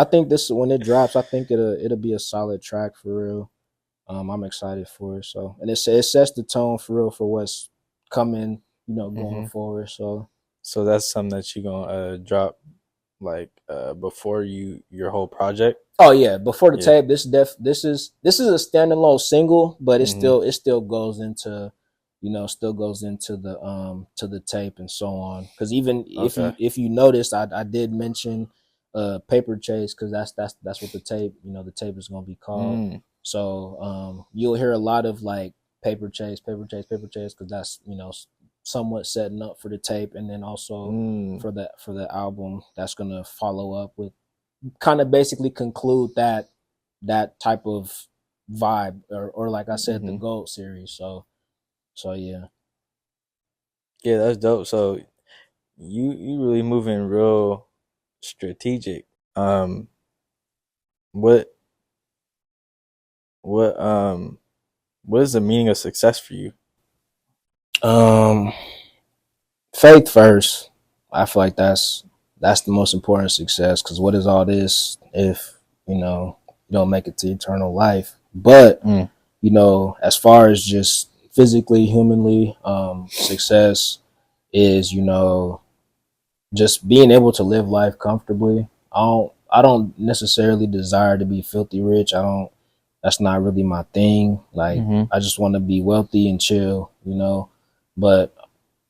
think this, when it drops, I think it'll be a solid track for real. I'm excited for it. So, and it sets the tone for real for what's coming, you know, going forward. So that's something that you're gonna drop like before your whole project. Oh yeah, before the tape. This is a standalone single, but it still goes into, you know, to the tape and so on. Because even if you notice, I did mention Paper Chase, because that's what the tape, you know, the tape is gonna be called. So you'll hear a lot of like Paper Chase, because that's, you know, somewhat setting up for the tape, and then also for the album that's gonna follow up with, kind of basically conclude that type of vibe, or like I said, the GOAT series. So yeah. Yeah, that's dope. So you really moving real strategic. What what what is the meaning of success for you? Faith first. I feel like that's the most important success, because what is all this if you don't make it to eternal life? But as far as just physically, humanly, success is just being able to live life comfortably. I don't necessarily desire to be filthy rich. That's not really my thing. Like, I just want to be wealthy and chill, but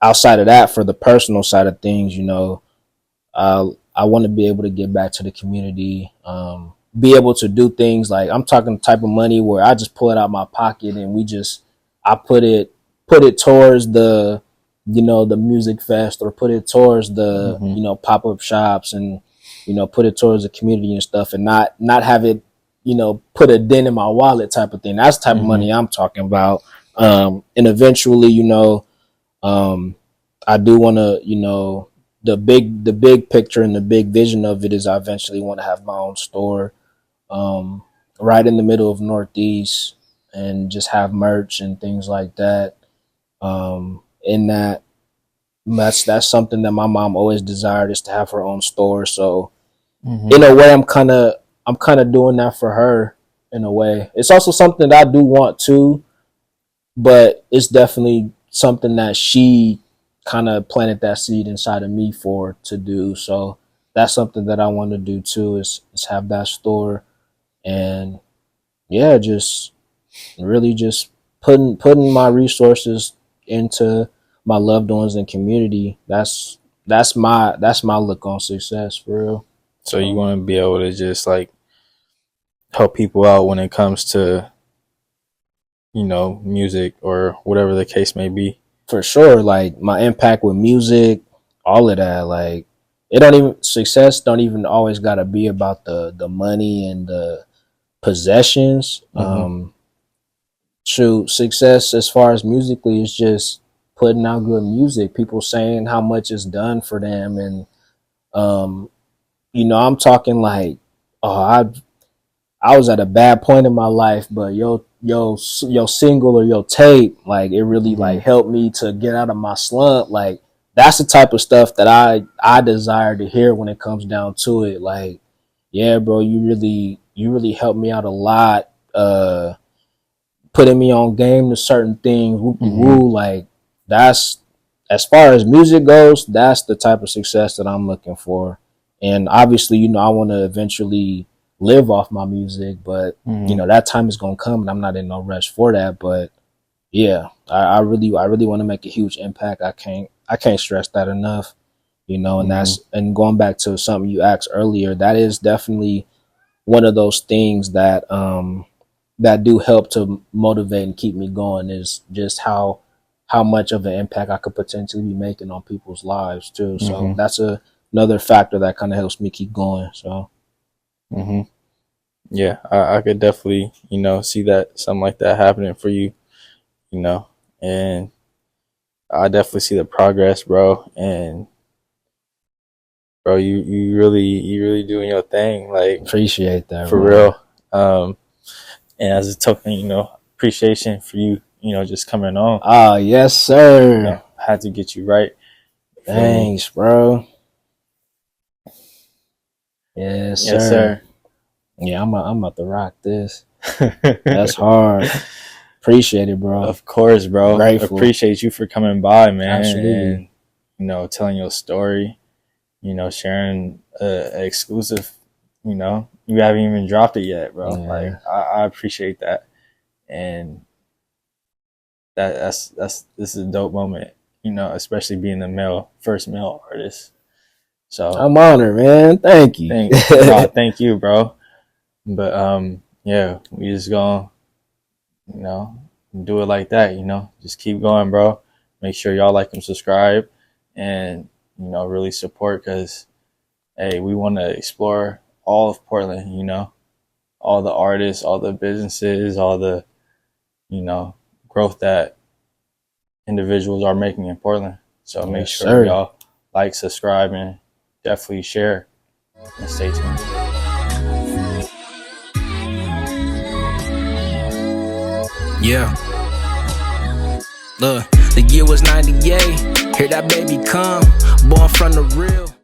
outside of that, for the personal side of things, I want to be able to give back to the community, be able to do things like, I'm talking type of money where I just pull it out my pocket and I put it towards the music fest, or put it towards the pop-up shops, and put it towards the community and stuff, and not have it put a dent in my wallet type of thing. That's the type of money I'm talking about. And eventually, I do want to, the big picture and the big vision of it is I eventually want to have my own store, right in the middle of Northeast, and just have merch and things like that. In that's something that my mom always desired, is to have her own store. So in a way, I'm kind of doing that for her. In a way, it's also something that I do want to, but it's definitely something that she kind of planted that seed inside of me to do. So that's something that I want to do too, is have that store. And yeah, just really just putting my resources into my loved ones and community. That's my look on success, for real. So you want to be able to just like help people out when it comes to music or whatever the case may be. For sure, like my impact with music, all of that. Like, success don't even always gotta be about the money and the possessions. True success as far as musically is just putting out good music, people saying how much it's done for them. And I'm talking like, oh, I was at a bad point in my life, but your single or your tape, like, it really like helped me to get out of my slump. Like, that's the type of stuff that I desire to hear when it comes down to it. Like, yeah, bro, you really helped me out a lot, putting me on game to certain things. Woo. Like, that's, as far as music goes, that's the type of success that I'm looking for. And obviously, I want to eventually live off my music, but that time is gonna come, and I'm not in no rush for that. But yeah, I really want to make a huge impact. I can't stress that enough. And that's, and going back to something you asked earlier, that is definitely one of those things that that do help to motivate and keep me going, is just how much of an impact I could potentially be making on people's lives too. So that's another factor that kind of helps me keep going. So yeah, I could definitely see that, something like that happening for you, and I definitely see the progress, bro. And bro, you really doing your thing, like, appreciate that, for bro. real. And as a token, appreciation for you, just coming on. Ah, yes, sir. Had to get you right. Thanks, bro. Yes, sir. Yeah, I'm about to rock this. That's hard. Appreciate it, bro. Of course, bro. Grateful. Appreciate you for coming by, man. Absolutely. And telling your story, sharing an exclusive, you haven't even dropped it yet, bro. Yeah. Like, I appreciate that. And this is a dope moment, especially being the first male artist. So I'm honored, man. Thank you. Thank you, bro. But yeah, we just gonna do it like that. Just keep going, bro. make sure y'all like and subscribe, and really support, because hey, we want to explore all of Portland. All the artists, all the businesses, all the growth that individuals are making in Portland. So make sure y'all like, subscribe, and definitely share, and stay tuned. Yeah. Look, the year was 98. Hear that baby come, born from the real.